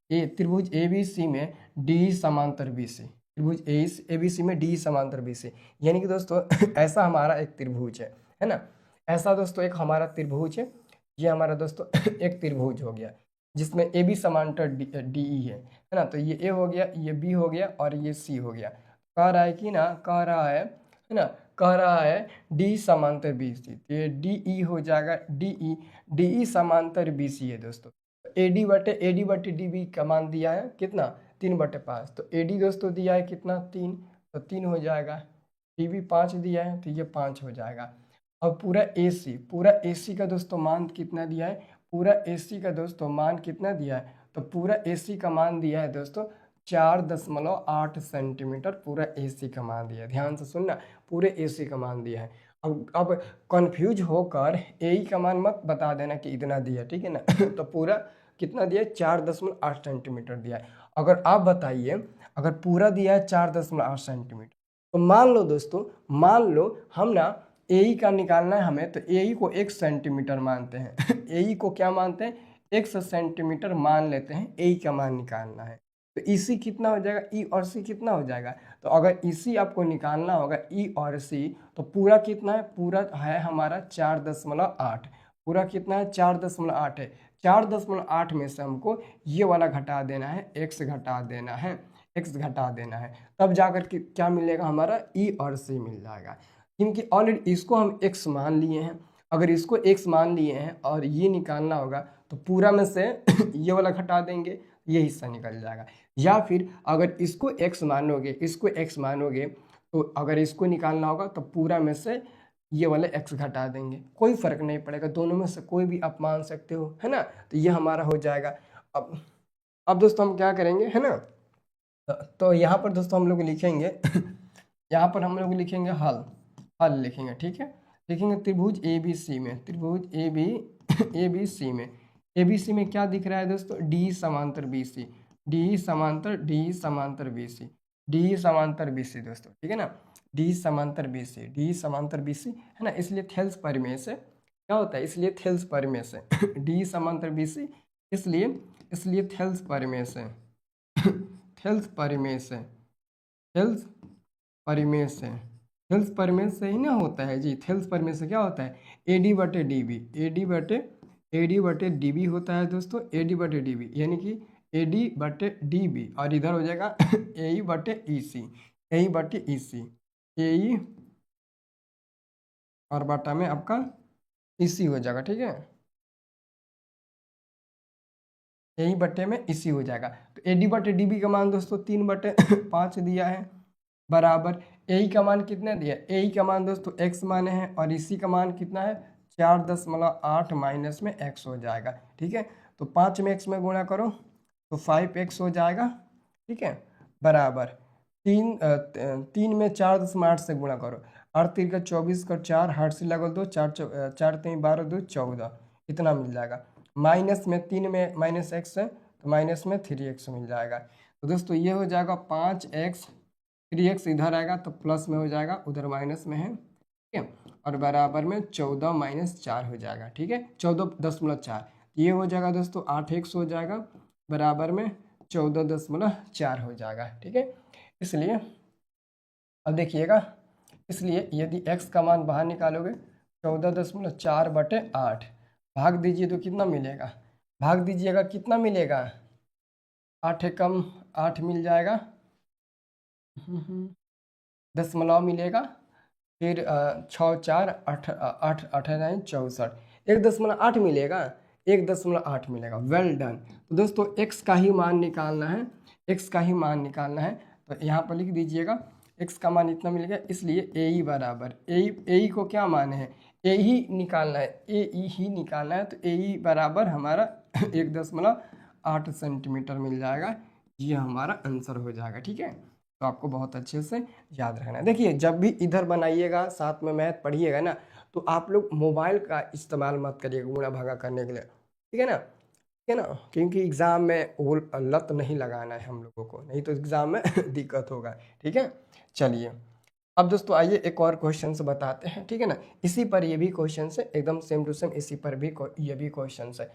त्रिभुज ए बी सी में डी समांतर बी सी, त्रिभुज ए बी सी में डी समांतर बी सी, यानी कि दोस्तों ऐसा हमारा एक त्रिभुज है ना, ऐसा दोस्तों एक हमारा त्रिभुज है, ये हमारा दोस्तों एक त्रिभुज हो गया जिसमें ए बी समांतर डी ई है ना, तो ये ए हो गया, ये बी हो गया, और ये सी हो गया। कह रहा है कि ना, कह रहा है ना, कह रहा है डी समांतर बी सी, तो ये डी ई हो जाएगा, डी ई समांतर बी सी है दोस्तों। ए डी बटे डी बी का मान दिया है कितना? 3/5, तो ए डी दोस्तों दिया है कितना? 3, तो 3 हो जाएगा, डी बी 5 दिया है तो ये 5 हो जाएगा। अब पूरा एसी का दोस्तों मान कितना दिया है? पूरा एसी का दोस्तों मान कितना दिया है? तो पूरा एसी का मान दिया है दोस्तों 4.8 सेंटीमीटर, पूरा एसी का मान दिया है। ध्यान से सुनना, पूरे एसी का मान दिया है। अब कंफ्यूज होकर ए का मान मत बता देना कि इतना दिया, ठीक है ना तो पूरा कितना दिया है? 4.8 सेंटीमीटर दिया है। अगर आप बताइए, अगर पूरा दिया है 4.8 सेंटीमीटर, तो मान लो दोस्तों, मान लो हम ना ए का निकालना है हमें, तो ए को 1 सेंटीमीटर मानते हैं ए को क्या मानते हैं? 1 सेंटीमीटर मान लेते हैं, ए का मान निकालना है। तो इसी कितना हो जाएगा? ई और सी कितना हो जाएगा? तो अगर इसी आपको निकालना होगा ई और सी, तो पूरा कितना है? पूरा है हमारा 4.8, पूरा कितना है? 4.8 है। 4.8 में से हमको ये वाला घटा देना है, एक्स घटा देना है, एक्स घटा देना है, तब जाकर के क्या मिलेगा? हमारा ई और सी मिल जाएगा। क्योंकि ऑलरेडी इसको हम x मान लिए हैं, अगर इसको x मान लिए हैं और ये निकालना होगा तो पूरा में से ये वाला घटा देंगे, ये हिस्सा निकल जाएगा। या फिर अगर इसको x मानोगे, तो अगर इसको निकालना होगा तो पूरा में से ये वाले x घटा देंगे, कोई फर्क नहीं पड़ेगा, दोनों में से कोई भी आप मान सकते हो, है ना। तो ये हमारा हो जाएगा। अब दोस्तों हम क्या करेंगे, है ना, तो यहाँ पर दोस्तों हम लोग लिखेंगे यहाँ पर हम लोग लिखेंगे हल लिखेंगे। ठीक है, लिखेंगे त्रिभुज ए बी सी में, त्रिभुज ए बी सी में, ए बी सी में क्या दिख रहा है दोस्तों? डी समांतर बी सी, डी समांतर बी सी, डी समांतर बी सी दोस्तों, ठीक है ना, डी समांतर बी सी, डी समांतर बी सी, है ना। इसलिए थेल्स परिमेय से क्या होता है? इसलिए थेल्स परिमेय से डी समांतर बी सी, इसलिए थेल्स परिमेय से थेल्स परिमेय से थेल्स परिमेय से थेल्स परिमेय से ही ना होता है जी। थेल्स परिमेय से क्या होता है? एडी बटे डीबी, एडी बटे डीबी होता है दोस्तों, एडी बटे डीबी, यानी कि एडी बटे डीबी, और इधर हो जाएगा ए बटे ई सी, ए बटे ई सी, ए और बटा में आपका ई सी हो जाएगा। ठीक है, ए बटे में इसी हो जाएगा। तो ए डी बटे डी बी का मान दोस्तों 3/5 दिया है, बराबर ए का मान कितना दिया, ए का मान दोस्तों x माने हैं और इसी का मान कितना है 4.8 माइनस में x हो जाएगा। ठीक है, तो 5 में x में गुणा करो तो 5x हो जाएगा। ठीक है, बराबर 3 में 4.8 से गुणा करो, 8 3 का 24 का 4 हाथ से लगल 2 4 4 3 12 2 14 इतना मिल जाएगा। माइनस में 3 में माइनस x है तो माइनस में 3x मिल जाएगा। तो दोस्तों ये हो जाएगा 5x, 3x इधर आएगा तो प्लस में हो जाएगा, उधर माइनस में है। ठीक है, और बराबर में 14 माइनस 4 हो जाएगा। ठीक है, 14.4 ये हो जाएगा दोस्तों 8x हो जाएगा, बराबर में 14.4 हो जाएगा। ठीक है, इसलिए अब देखिएगा, इसलिए यदि x का मान बाहर निकालोगे 14.4/8 भाग दीजिए तो कितना मिलेगा, भाग दीजिएगा कितना मिलेगा, 8 एकम 8 मिल जाएगा, दशमलव मिलेगा, फिर 6 4 8 8 8 64 1.8 मिलेगा, 1.8 मिलेगा। Well done. तो दोस्तों x का ही मान निकालना है, x का ही मान निकालना है, तो यहाँ पर लिख दीजिएगा x का मान इतना मिलेगा। इसलिए ए ई बराबर ए को क्या मान है, ए ही निकालना है, ए ही निकालना है, तो ए ई बराबर हमारा 1.8 सेंटीमीटर मिल जाएगा। ये हमारा आंसर हो जाएगा। ठीक है, तो आपको बहुत अच्छे से याद रखना है। देखिए जब भी इधर बनाइएगा साथ में मैथ पढ़िएगा ना, तो आप लोग मोबाइल का इस्तेमाल मत करिएगा गुणा भागा करने के लिए। ठीक है ना, ठीक है ना, क्योंकि एग्ज़ाम में वो लत नहीं लगाना है हम लोगों को, नहीं तो एग्ज़ाम में दिक्कत होगा। ठीक है, चलिए अब दोस्तों आइए एक और क्वेश्चन से बताते हैं। ठीक है ना, इसी पर ये भी क्वेश्चन है, एकदम सेम टू सेम इसी पर भी ये भी क्वेश्चन है।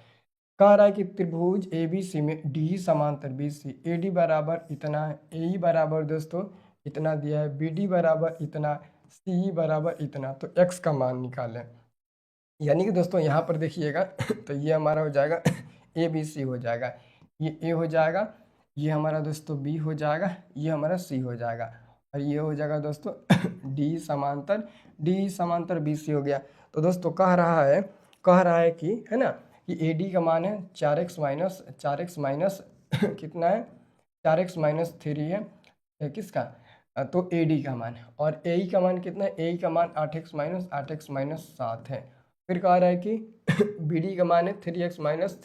कह रहा है कि त्रिभुज ए बी सी में डी समांतर बी सी, ए डी बराबर इतना है, ए बराबर दोस्तों इतना दिया है, बी डी बराबर इतना, सी बराबर इतना, तो एक्स का मान निकालें। यानी कि दोस्तों यहाँ पर देखिएगा तो ये हमारा हो जाएगा ए बी सी हो जाएगा, ये ए हो जाएगा, ये हमारा दोस्तों बी हो जाएगा, ये हमारा सी हो जाएगा, और ये हो जाएगा दोस्तों डी समांतर बी सी हो गया। तो दोस्तों कह रहा है कि है ना कि ए डी का मान है 4x माइनस कितना है 4x माइनस 3 है किसका, तो ए डी का मान है, और ए का मान कितना है, ए का मान 8x माइनस 7 है। फिर कह रहा है कि बी डी का मान है 3x माइनस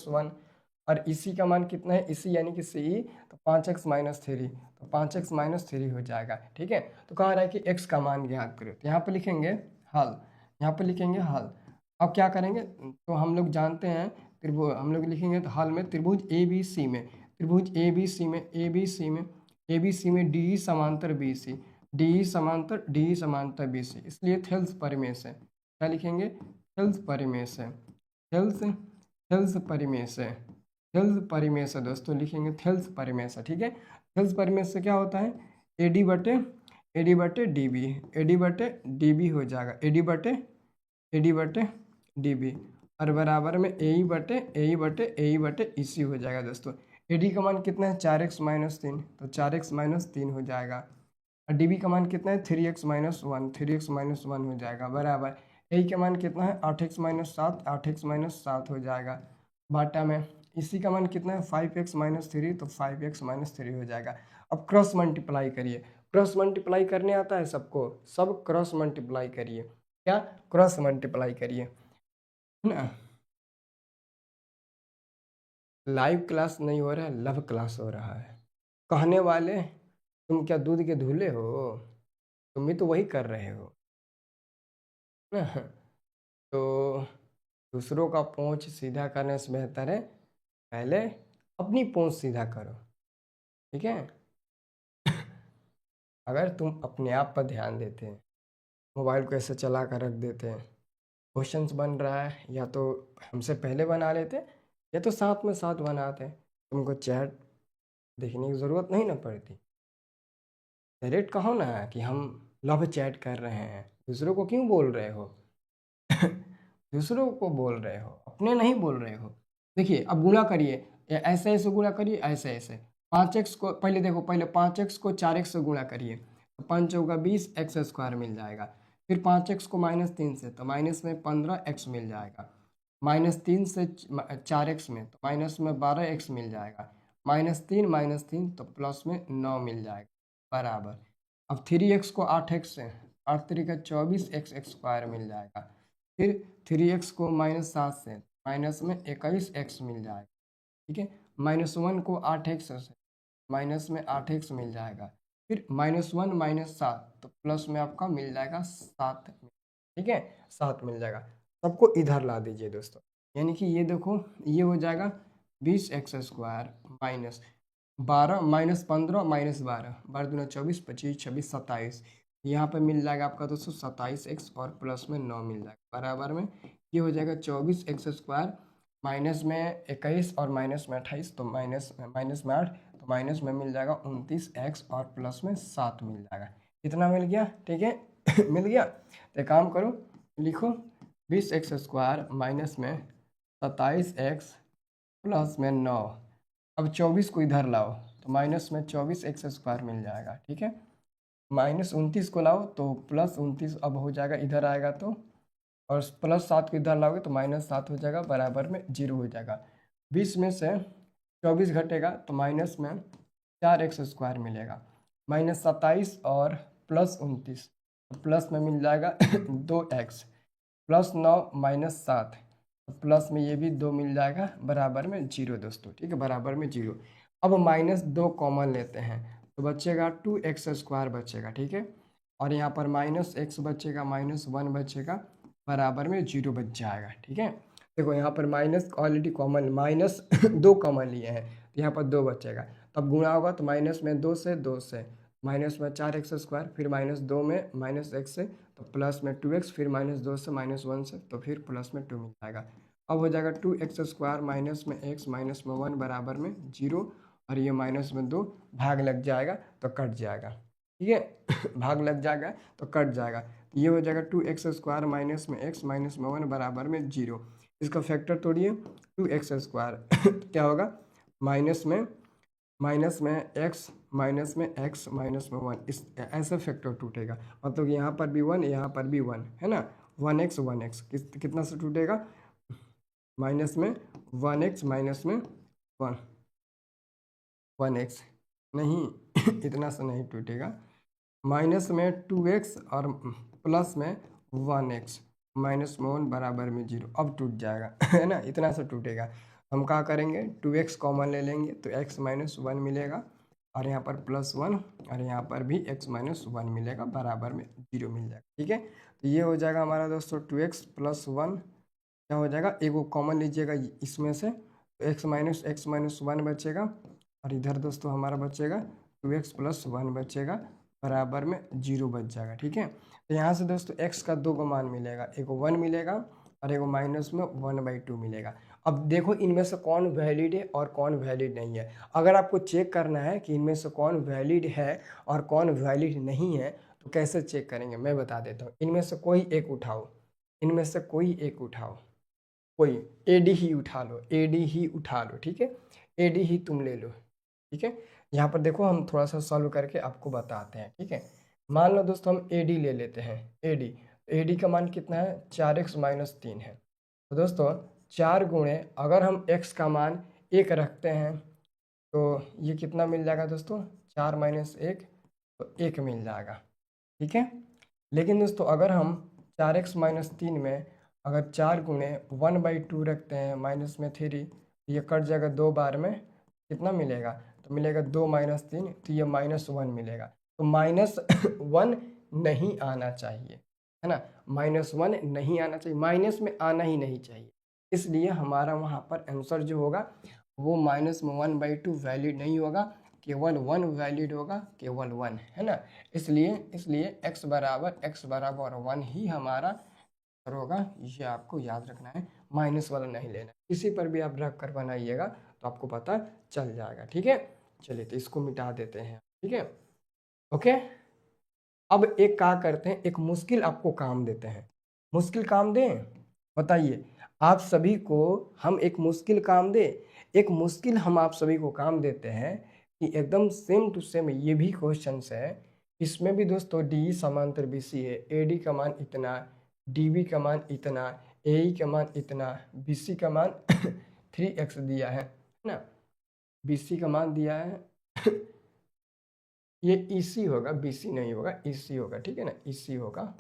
1, और इसी का मान कितना है, इसी यानी कि सी, तो 5x माइनस 3, तो 5x माइनस 3 हो जाएगा। ठीक है, तो कह रहा है कि x का मान ज्ञात करो, तो यहाँ पर लिखेंगे हल, यहाँ पर लिखेंगे हल। अब क्या करेंगे, तो हम लोग जानते हैं त्रिभुज, हम लोग लिखेंगे तो हल में त्रिभुज ए बी सी में, त्रिभुज ए बी सी में डी समांतर बी सी, डी समांतर बी सी, इसलिए थेल्स परिमेय से क्या लिखेंगे, थेल्स परिमेय से दोस्तों लिखेंगे थेल्स परिमेय से। ठीक है, थेल्स परिमेय से क्या होता है, ए डी बटे डी बी हो जाएगा, ए डी बटे डी बी, और बराबर में ए बटे इसी हो जाएगा दोस्तों। ए डी का मान कितना है 4x माइनस 3, तो 4x माइनस 3 हो जाएगा, और डी बी का मान कितना है 3x माइनस 1 हो जाएगा, बराबर ए का मान कितना है 8x माइनस 7 हो जाएगा, बाटा में इसी का मान कितना है 5x माइनस 3, तो 5x माइनस 3 हो जाएगा। अब क्रॉस मल्टीप्लाई करिए, क्रॉस मल्टीप्लाई करने आता है सबको, सब क्रॉस मल्टीप्लाई करिए, क्या क्रॉस मल्टीप्लाई करिए, है ना। लाइव क्लास नहीं हो रहा है, लव क्लास हो रहा है। कहने वाले तुम क्या दूध के धुले हो, तुम भी तो वही कर रहे हो ना। तो दूसरों का पूंछ सीधा करने से बेहतर है पहले अपनी पूंछ सीधा करो। ठीक है, अगर तुम अपने आप पर ध्यान देते हैं, मोबाइल को ऐसे चला कर रख देते हैं, क्वेश्चंस बन रहा है या तो हमसे पहले बना लेते या तो साथ में साथ बनाते, तुमको चैट देखने की ज़रूरत नहीं ना पड़ती। डायरेक्ट कहो ना कि हम लव चैट कर रहे हैं, दूसरों को क्यों बोल रहे हो दूसरों को बोल रहे हो, अपने नहीं बोल रहे हो। देखिए अब गुणा करिए, ऐसे ऐसे गुणा करिए, ऐसे ऐसे 5x को पहले देखो, पहले 5x को 4x से गुणा करिए, तो 5 होगा 20 x स्क्वायर मिल जाएगा, फिर 5x को -3 से, तो माइनस में 15x मिल जाएगा, -3 से 4x में, तो माइनस में 12x मिल जाएगा, -3 तो प्लस में 9 मिल जाएगा, बराबर। अब 3x को 8x से, 8 3 का 24 x² मिल जाएगा। फिर 3x को -7 से, माइनस में 21x मिल जाएगा, ठीक है। -1 को 8x से, माइनस में 8x मिल जाएगा। फिर -1 -7 तो प्लस में आपका मिल जाएगा 7, ठीक है, 7 मिल जाएगा। सबको इधर ला दीजिए दोस्तों, यानी कि ये देखो ये हो जाएगा 20x² माइनस 12 -15 -12, 12 दूना 24, 25 26 27, यहाँ पे मिल जाएगा आपका दोस्तों 27x और प्लस में 9 मिल जाएगा, बराबर में ये हो जाएगा 24x² माइनस में 21 और माइनस में 28, तो माइनस में 8, तो माइनस में मिल जाएगा 29x और प्लस में 7 मिल जाएगा। कितना मिल गया, ठीक है मिल गया। तो काम करो, लिखो 20x² माइनस में 27x प्लस में 9। अब 24 को इधर लाओ तो माइनस में 24x² मिल जाएगा, ठीक है। -29 को लाओ तो +29 अब हो जाएगा, इधर आएगा तो, और +7 को इधर लाओगे तो -7 हो जाएगा, बराबर में 0 हो जाएगा। 20 में से 24 घटेगा तो माइनस में 4x² मिलेगा, -27 और +29, तो प्लस में मिल जाएगा 2x, +9 -7, तो प्लस में ये भी 2 मिल जाएगा, बराबर में 0 दोस्तों, ठीक है, बराबर में 0। अब -2 कॉमन लेते हैं तो बचेगा 2x² बचेगा, ठीक है, और यहाँ पर -x बचेगा, -1 बचेगा, बराबर में 0 बच जाएगा, ठीक है। देखो यहाँ पर माइनस ऑलरेडी कॉमन, -2 कॉमन लिए हैं तो यहाँ पर 2 बचेगा, तब गुणा होगा तो माइनस में 2 से माइनस में 4x², फिर -2 में -x से तो प्लस में 2x, फिर -2 से -1 से तो फिर प्लस में 2 मिल जाएगा। अब हो जाएगा 2x² माइनस में x माइनस में 1 बराबर में 0, और ये माइनस में 2 भाग लग जाएगा तो कट जाएगा, ठीक है भाग लग जाएगा तो कट जाएगा, ये हो जाएगा 2x² माइनस में x माइनस में 1 बराबर में 0। इसका फैक्टर तोड़िए 2x² क्या होगा, माइनस में x माइनस में x माइनस में 1, इस ऐसे फैक्टर टूटेगा, मतलब यहाँ पर भी 1 यहाँ पर भी 1 है ना, 1x कितना से टूटेगा, माइनस में 1x माइनस में 1x नहीं इतना से नहीं टूटेगा, माइनस में 2x और प्लस में 1x माइनस में 1 बराबर में 0, अब टूट जाएगा है ना, इतना से टूटेगा। हम क्या करेंगे 2x कॉमन ले लेंगे तो x माइनस 1 मिलेगा, और यहाँ पर +1 और यहाँ पर भी x माइनस 1 मिलेगा, बराबर में 0 मिल जाएगा, ठीक है। तो ये हो जाएगा हमारा दोस्तों 2x + 1 क्या हो जाएगा, एक वो कॉमन लीजिएगा इसमें से, तो x माइनस 1 बचेगा, और इधर दोस्तों हमारा बचेगा 2x + 1 बचेगा, बराबर में 0 बच जाएगा, ठीक है। तो यहाँ से दोस्तों x का 2 मान मिलेगा, एक 1 मिलेगा और एक माइनस में 1/2 मिलेगा। अब देखो इनमें से कौन वैलिड है और कौन वैलिड नहीं है। अगर आपको चेक करना है कि इनमें से कौन वैलिड है और कौन वैलिड नहीं है तो कैसे चेक करेंगे, मैं बता देता हूँ। इनमें से कोई एक उठाओ, इनमें से कोई एक उठाओ, कोई AD ही उठा लो, AD ही उठा लो, ठीक है, AD ही तुम ले लो, ठीक है। यहाँ पर देखो हम थोड़ा सा सॉल्व करके आपको बताते हैं, ठीक है। मान लो दोस्तों हम AD ले लेते हैं, AD का मान कितना है, 4x माइनस 3 है। तो दोस्तों 4 गुणे अगर हम x का मान 1 रखते हैं तो ये कितना मिल जाएगा दोस्तों, 4 माइनस 1 तो 1 मिल जाएगा, ठीक है। लेकिन दोस्तों अगर हम 4x माइनस 3 में अगर 4 गुणे 1/2 रखते हैं माइनस में 3, ये कट जाएगा 2 बार में, कितना मिलेगा, तो मिलेगा 2 माइनस 3, तो ये -1 मिलेगा। तो -1 नहीं आना चाहिए, है ना, -1 नहीं आना चाहिए, माइनस में आना ही नहीं चाहिए। इसलिए हमारा वहाँ पर आंसर जो होगा वो -1/2 वैलिड नहीं होगा, केवल 1 वैलिड होगा, केवल 1, है ना। इसलिए x बराबर 1 ही हमारा आंसर होगा, ये आपको याद रखना है, माइनस वाला नहीं लेना। किसी पर भी आप रख कर बनाइएगा तो आपको पता चल जाएगा, ठीक है। चलिए तो इसको मिटा देते हैं, ठीक है, ओके। अब एक क्या करते हैं, एक मुश्किल आपको काम देते हैं, मुश्किल काम दें, बताइए आप सभी को हम एक मुश्किल काम दें। एक मुश्किल हम आप सभी को काम देते हैं कि एकदम सेम टू सेम ये भी क्वेश्चन है, इसमें भी दोस्तों डी समांतर BC है, AD का मान इतना, DB का मान इतना, ए का मान इतना, बी सी का मान 3x दिया है ना, बी सी का मान दिया है ये ई सी होगा, बी सी नहीं होगा, ई सी होगा, ठीक है ना, ई सी होगा,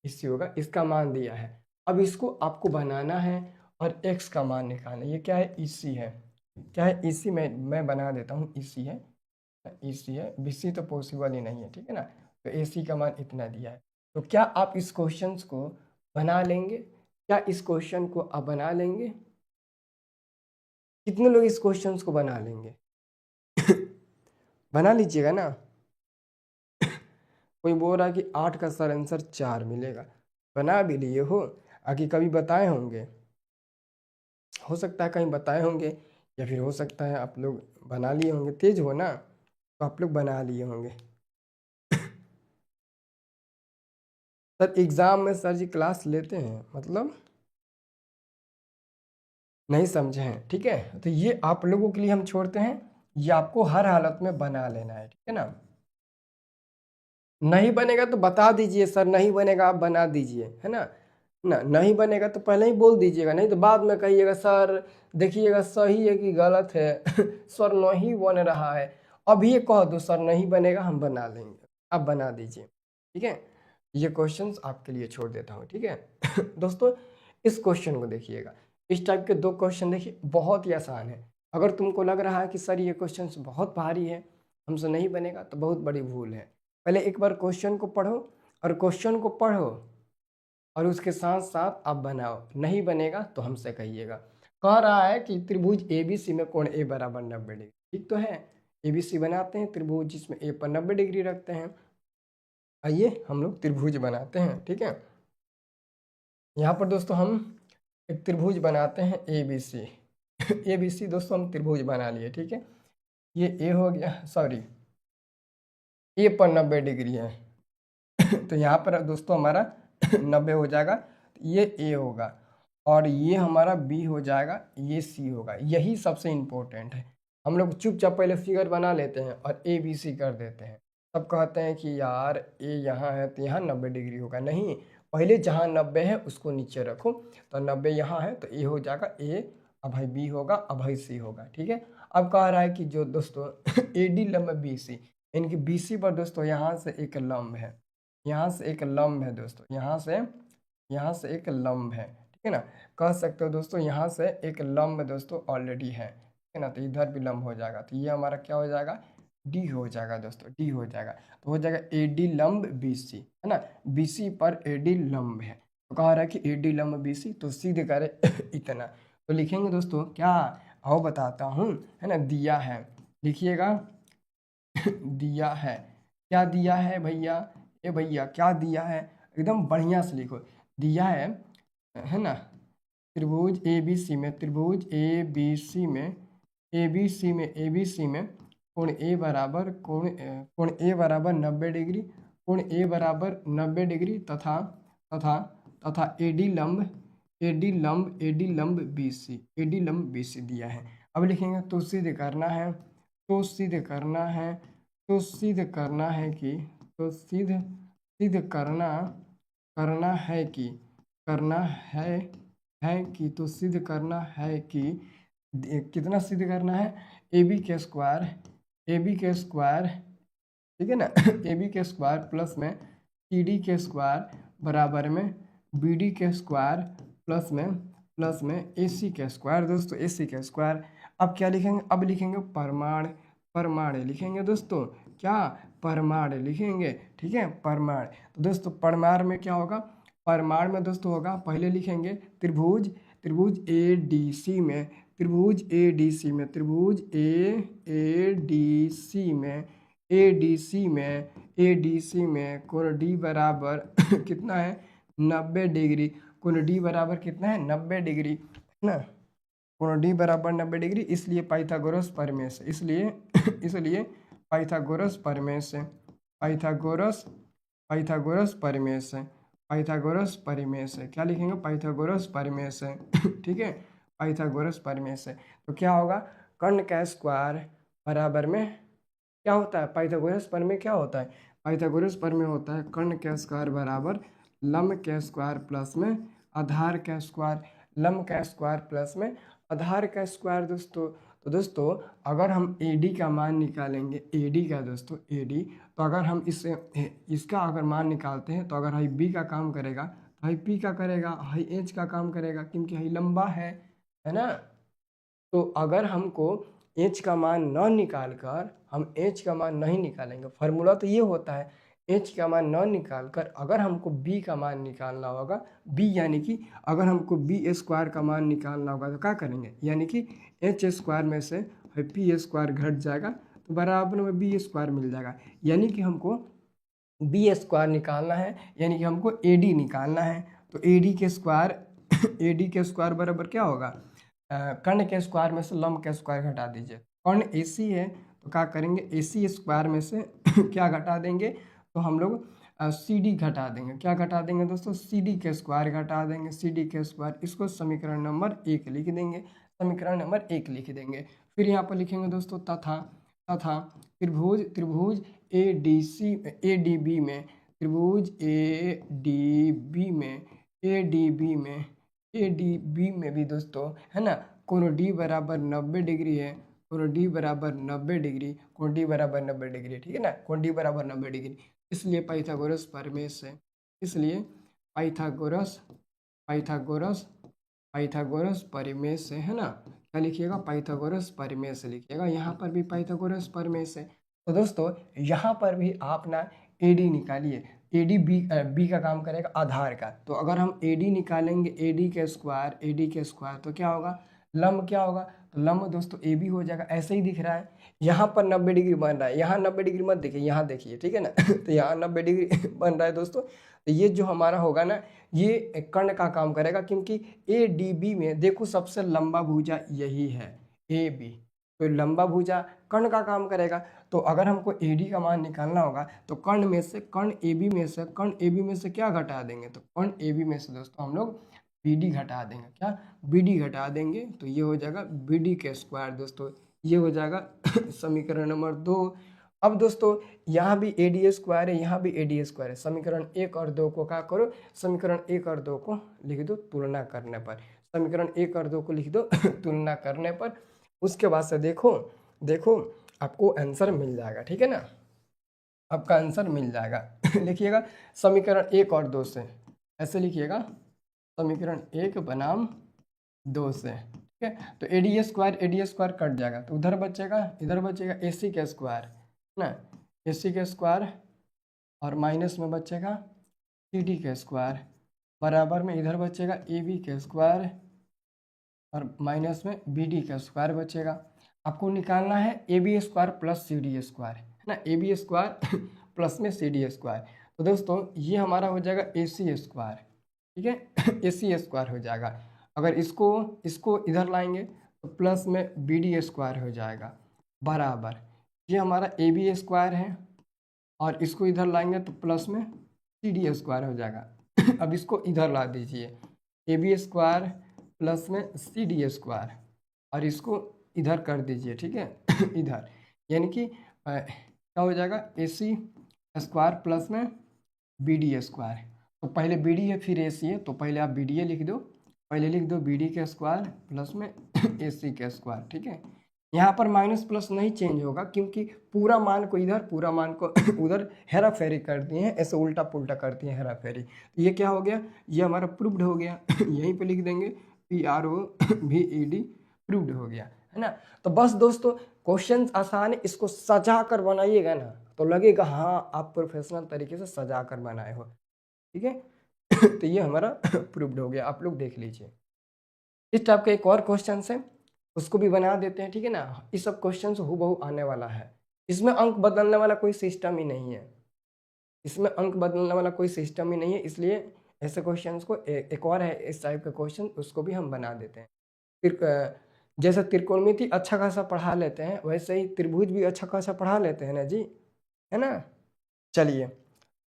ई सी होगा, इसका मान दिया है। अब इसको आपको बनाना है और x का मान निकालना है। ये क्या है, ई सी है, क्या है, ई सी, मैं बना देता हूँ, ई सी है, ई सी है, बी सी तो पॉसिबल ही नहीं है, ठीक है ना। तो ए सी का मान इतना दिया है। तो क्या आप इस क्वेश्चन को बना लेंगे? क्या इस क्वेश्चन को आप बना लेंगे? कितने लोग इस क्वेश्चन को बना लेंगे? बना लीजिएगा ना। कोई बोल रहा है कि 8 का सर आंसर 4 मिलेगा, बना भी लिए हो, आगे कभी बताए होंगे, हो सकता है कहीं बताए होंगे, या फिर हो सकता है आप लोग बना लिए होंगे, तेज हो ना तो आप लोग बना लिए होंगे। सर एग्ज़ाम में सर जी क्लास लेते हैं, मतलब नहीं समझे हैं, ठीक है। तो ये आप लोगों के लिए हम छोड़ते हैं, ये आपको हर हालत में बना लेना है, ठीक है ना। नहीं बनेगा तो बता दीजिए, सर नहीं बनेगा आप बना दीजिए, है ना। ना नहीं बनेगा तो पहले ही बोल दीजिएगा, नहीं तो बाद में कहिएगा सर देखिएगा सही है कि गलत है सर नहीं बन रहा है। अभी ये कह दो सर नहीं बनेगा, हम बना लेंगे, आप बना दीजिए, ठीक है। ये क्वेश्चंस आपके लिए छोड़ देता हूँ, ठीक है। दोस्तों इस क्वेश्चन को देखिएगा, इस टाइप के 2 क्वेश्चन देखिए, बहुत ही आसान है। अगर तुमको लग रहा है कि सर ये क्वेश्चन बहुत भारी है, हमसे नहीं बनेगा, तो बहुत बड़ी भूल है। पहले एक बार क्वेश्चन को पढ़ो, और क्वेश्चन को पढ़ो और उसके साथ साथ आप बनाओ, नहीं बनेगा तो हमसे कहिएगा। कह रहा है कि त्रिभुज ABC में कोण A बराबर 90 डिग्री, ठीक तो है। ABC बनाते हैं त्रिभुज जिसमें A पर 90 डिग्री रखते हैं। आइए हम लोग त्रिभुज बनाते हैं, ठीक है। यहाँ पर दोस्तों हम एक त्रिभुज बनाते हैं ABC। ABC दोस्तों हम त्रिभुज बना लिए, ठीक है। ये A हो गया, सॉरी A पर 90 डिग्री है तो यहाँ पर दोस्तों हमारा 90 हो जाएगा, ये A होगा, और ये हमारा B हो जाएगा, ये C होगा। यही सबसे इम्पोर्टेंट है। हम लोग चुपचाप पहले फिगर बना लेते हैं और ABC कर देते हैं। सब कहते हैं कि यार A यहाँ है तो यहाँ 90 डिग्री होगा, नहीं, पहले जहाँ 90 है उसको नीचे रखो। तो 90 यहाँ है तो A हो जाएगा, A अब भाई B होगा, अब भाई C होगा, ठीक है। अब कह रहा है कि जो दोस्तों AD लंब BC, इनकी BC पर दोस्तों यहाँ से एक लंब है, यहाँ से एक लंब है दोस्तों, यहाँ से एक लंब है, ठीक है ना। कह सकते हो दोस्तों यहाँ से एक लंब दोस्तों ऑलरेडी है, ठीक है ना। तो इधर भी लंब हो जाएगा, तो ये हमारा क्या हो जाएगा, डी हो जाएगा दोस्तों, डी हो जाएगा। तो हो जाएगा AD लंब BC, है ना, BC पर AD लंब है। तो कह रहा है कि AD लंब BC, तो सीधे करे इतना। तो लिखेंगे दोस्तों क्या, आओ बताता हूँ, है ना, दिया है, लिखिएगा दिया है, क्या दिया है भैया, ए भैया क्या दिया है, एकदम बढ़िया से लिखो, दिया है ना। त्रिभुज ABC में, त्रिभुज ABC में, ABC में, ABC में कोण A बराबर कोण A बराबर 90 डिग्री, कोण A बराबर 90 डिग्री तथा तथा तथा AD लंब BC दिया है। अब लिखेंगे तो सिद्ध करना है, तो सिद्ध करना है, तो सिद्ध करना है कि, तो सिद्ध करना है कि, करना है कि, तो सिद्ध करना है कि, कितना सिद्ध करना है, AB के स्क्वायर, AB के स्क्वायर, ठीक है ना, AB के स्क्वायर प्लस में CD के स्क्वायर बराबर में BD के स्क्वायर प्लस में AC के स्क्वायर दोस्तों, AC के स्क्वायर। अब क्या लिखेंगे, अब लिखेंगे परमाण, परमाण लिखेंगे दोस्तों, क्या, परमाण लिखेंगे, ठीक है, परमाण। तो दोस्तों परमाण में क्या होगा, परमाण में दोस्तों होगा, पहले लिखेंगे त्रिभुज, त्रिभुज ADC में, त्रिभुज ADC में, त्रिभुज ADC में, ADC में, ADC में कोण D बराबर कितना है, 90 डिग्री। कोण D बराबर कितना है, 90 डिग्री, है ना। कोण D बराबर 90 डिग्री, इसलिए पाइथागोरस प्रमेय से, इसलिए पाइथागोरस प्रमेय से, पाइथागोरस प्रमेय से, पाइथागोरस प्रमेय से क्या लिखेंगे, पाइथागोरस प्रमेय से ठीक है, पाइथागोरस प्रमेय से। तो क्या होगा, कर्ण का स्क्वायर बराबर में क्या होता है, पाइथागोरस प्रमेय क्या होता है, पाइथागोरस प्रमेय होता है कर्ण का स्क्वायर बराबर लंब के स्क्वायर प्लस में आधार का स्क्वायर, लंब का स्क्वायर प्लस में आधार का स्क्वायर दोस्तों। तो दोस्तों अगर हम AD का मान निकालेंगे, AD का दोस्तों AD, तो अगर हम इसका अगर मान निकालते हैं तो अगर हाई B का काम करेगा तो हाई P का करेगा, हाई H का काम करेगा, क्योंकि हाई लंबा है ना। तो अगर हमको H का मान न निकाल कर हम H का मान नहीं निकालेंगे, फार्मूला तो ये होता है H का मान न निकाल कर अगर हमको B का मान निकालना होगा, B यानी कि अगर हमको B स्क्वायर का मान निकालना होगा तो क्या करेंगे, यानी कि H स्क्वायर में से P स्क्वायर घट जाएगा तो बराबर में B स्क्वायर मिल जाएगा। यानी कि हमको B स्क्वायर निकालना है, यानी कि हमको AD निकालना है। तो AD के स्क्वायर AD के स्क्वायर बराबर क्या होगा, कर्ण के स्क्वायर में से लंब का स्क्वायर घटा दीजिए। कर्ण AC है तो क्या करेंगे, AC स्क्वायर में से क्या घटा देंगे, तो हम लोग CD घटा देंगे। क्या घटा देंगे दोस्तों, CD के स्क्वायर घटा देंगे, CD के स्क्वायर। इसको समीकरण नंबर 1 लिख देंगे, समीकरण नंबर 1 लिख देंगे। फिर यहाँ पर लिखेंगे दोस्तों तथा तथा त्रिभुज त्रिभुज ADB में त्रिभुज ADB में भी दोस्तों है ना, कोण D बराबर 90 डिग्री है, कोण D बराबर 90 डिग्री, कोण D बराबर 90 डिग्री, ठीक है ना, कोण D बराबर 90 डिग्री। इसलिए पाइथागोरस प्रमेय है, इसलिए पाइथागोरस पाइथागोरस पाइथागोरस प्रमेय से है ना, क्या लिखिएगा, पाइथागोरस प्रमेय से लिखिएगा। यहाँ पर भी पाइथागोरस प्रमेय से। तो दोस्तों यहाँ पर भी आप ना AD निकालिए, AD B का काम करेगा आधार का। तो अगर हम AD निकालेंगे, AD के स्क्वायर तो क्या होगा, लंब क्या होगा, तो लंब दोस्तों AB हो जाएगा। ऐसे ही दिख रहा है, यहाँ पर 90 डिग्री बन रहा है, यहाँ 90 डिग्री मत देखिए, यहाँ देखिए, ठीक है ना तो यहाँ 90 डिग्री बन रहा है दोस्तों। तो ये जो हमारा होगा ना, ये कर्ण का काम करेगा, क्योंकि ADB में देखो सबसे लंबा भुजा यही है AB, तो लंबा भुजा कर्ण का काम करेगा। तो अगर हमको AD का मान निकालना होगा तो कर्ण AB में से क्या घटा देंगे, तो कर्ण AB में से दोस्तों हम लोग BD घटा देंगे। क्या, BD घटा देंगे, तो ये हो जाएगा BD के स्क्वायर दोस्तों, ये हो जाएगा समीकरण नंबर 2। अब दोस्तों यहाँ भी AD स्क्वायर है, यहाँ भी AD स्क्वायर है। समीकरण 1 और 2 को क्या करो, समीकरण 1 और 2 को लिख दो तुलना करने पर, समीकरण 1 और 2 को लिख दो तुलना करने पर। उसके बाद से देखो आपको आंसर मिल जाएगा, ठीक है ना, आपका आंसर मिल जाएगा लिखिएगा समीकरण 1 और 2 से, ऐसे लिखिएगा समीकरण 1 बनाम 2 से, ठीक है। तो AD स्क्वायर कट जाएगा, तो उधर बचेगा, इधर बचेगा AC का स्क्वायर ना, AC का स्क्वायर, और माइनस में बचेगा CD का स्क्वायर, बराबर में इधर बचेगा AB का स्क्वायर, और माइनस में BD का स्क्वायर बचेगा। आपको निकालना है AB square plus CD square, है ना, AB स्क्वायर प्लस में CD स्क्वायर। तो दोस्तों ये हमारा हो जाएगा AC स्क्वायर, ठीक है AC स्क्वायर हो जाएगा। अगर इसको इधर लाएंगे तो प्लस में BD स्क्वायर हो जाएगा, बराबर ये हमारा AB स्क्वायर है, और इसको इधर लाएंगे तो प्लस में CD स्क्वायर हो जाएगा अब इसको इधर ला दीजिए, AB स्क्वायर प्लस में CD स्क्वायर, और इसको इधर कर दीजिए, ठीक है इधर, यानी कि क्या हो जाएगा AC स्क्वायर प्लस में BD स्क्वायर। तो पहले BD है फिर AC है, तो पहले आप BD लिख दो, पहले लिख दो BD के स्क्वायर प्लस में AC के स्क्वायर, ठीक है। यहाँ पर माइनस प्लस नहीं चेंज होगा, क्योंकि पूरा मान को इधर पूरा मान को उधर हेरा फेरी कर दिए हैं, ऐसे उल्टा पुल्टा करती हैं हेरा फेरी। तो ये क्या हो गया, ये हमारा प्रूव्ड हो गया यहीं पे लिख देंगे PROVED, प्रूव्ड हो गया, है ना। तो बस दोस्तों क्वेश्चन आसान है, इसको सजा कर बनाइएगा ना तो लगेगा हाँ आप प्रोफेशनल तरीके से सजा कर बनाए हो, ठीक है तो ये हमारा प्रूव्ड हो गया, आप लोग देख लीजिए। इस टाइप का एक और क्वेश्चन है, उसको भी बना देते हैं, ठीक है ना। इस सब क्वेश्चन हूबहू आने वाला है, इसमें अंक बदलने वाला कोई सिस्टम ही नहीं है, इसमें अंक बदलने वाला कोई सिस्टम ही नहीं है, इसलिए ऐसे क्वेश्चंस को एक और है इस टाइप का क्वेश्चन, उसको भी हम बना देते हैं। फिर जैसे त्रिकोणमिति अच्छा खासा पढ़ा लेते हैं, वैसे ही त्रिभुज भी अच्छा खासा पढ़ा लेते हैं ना जी, है ना। चलिए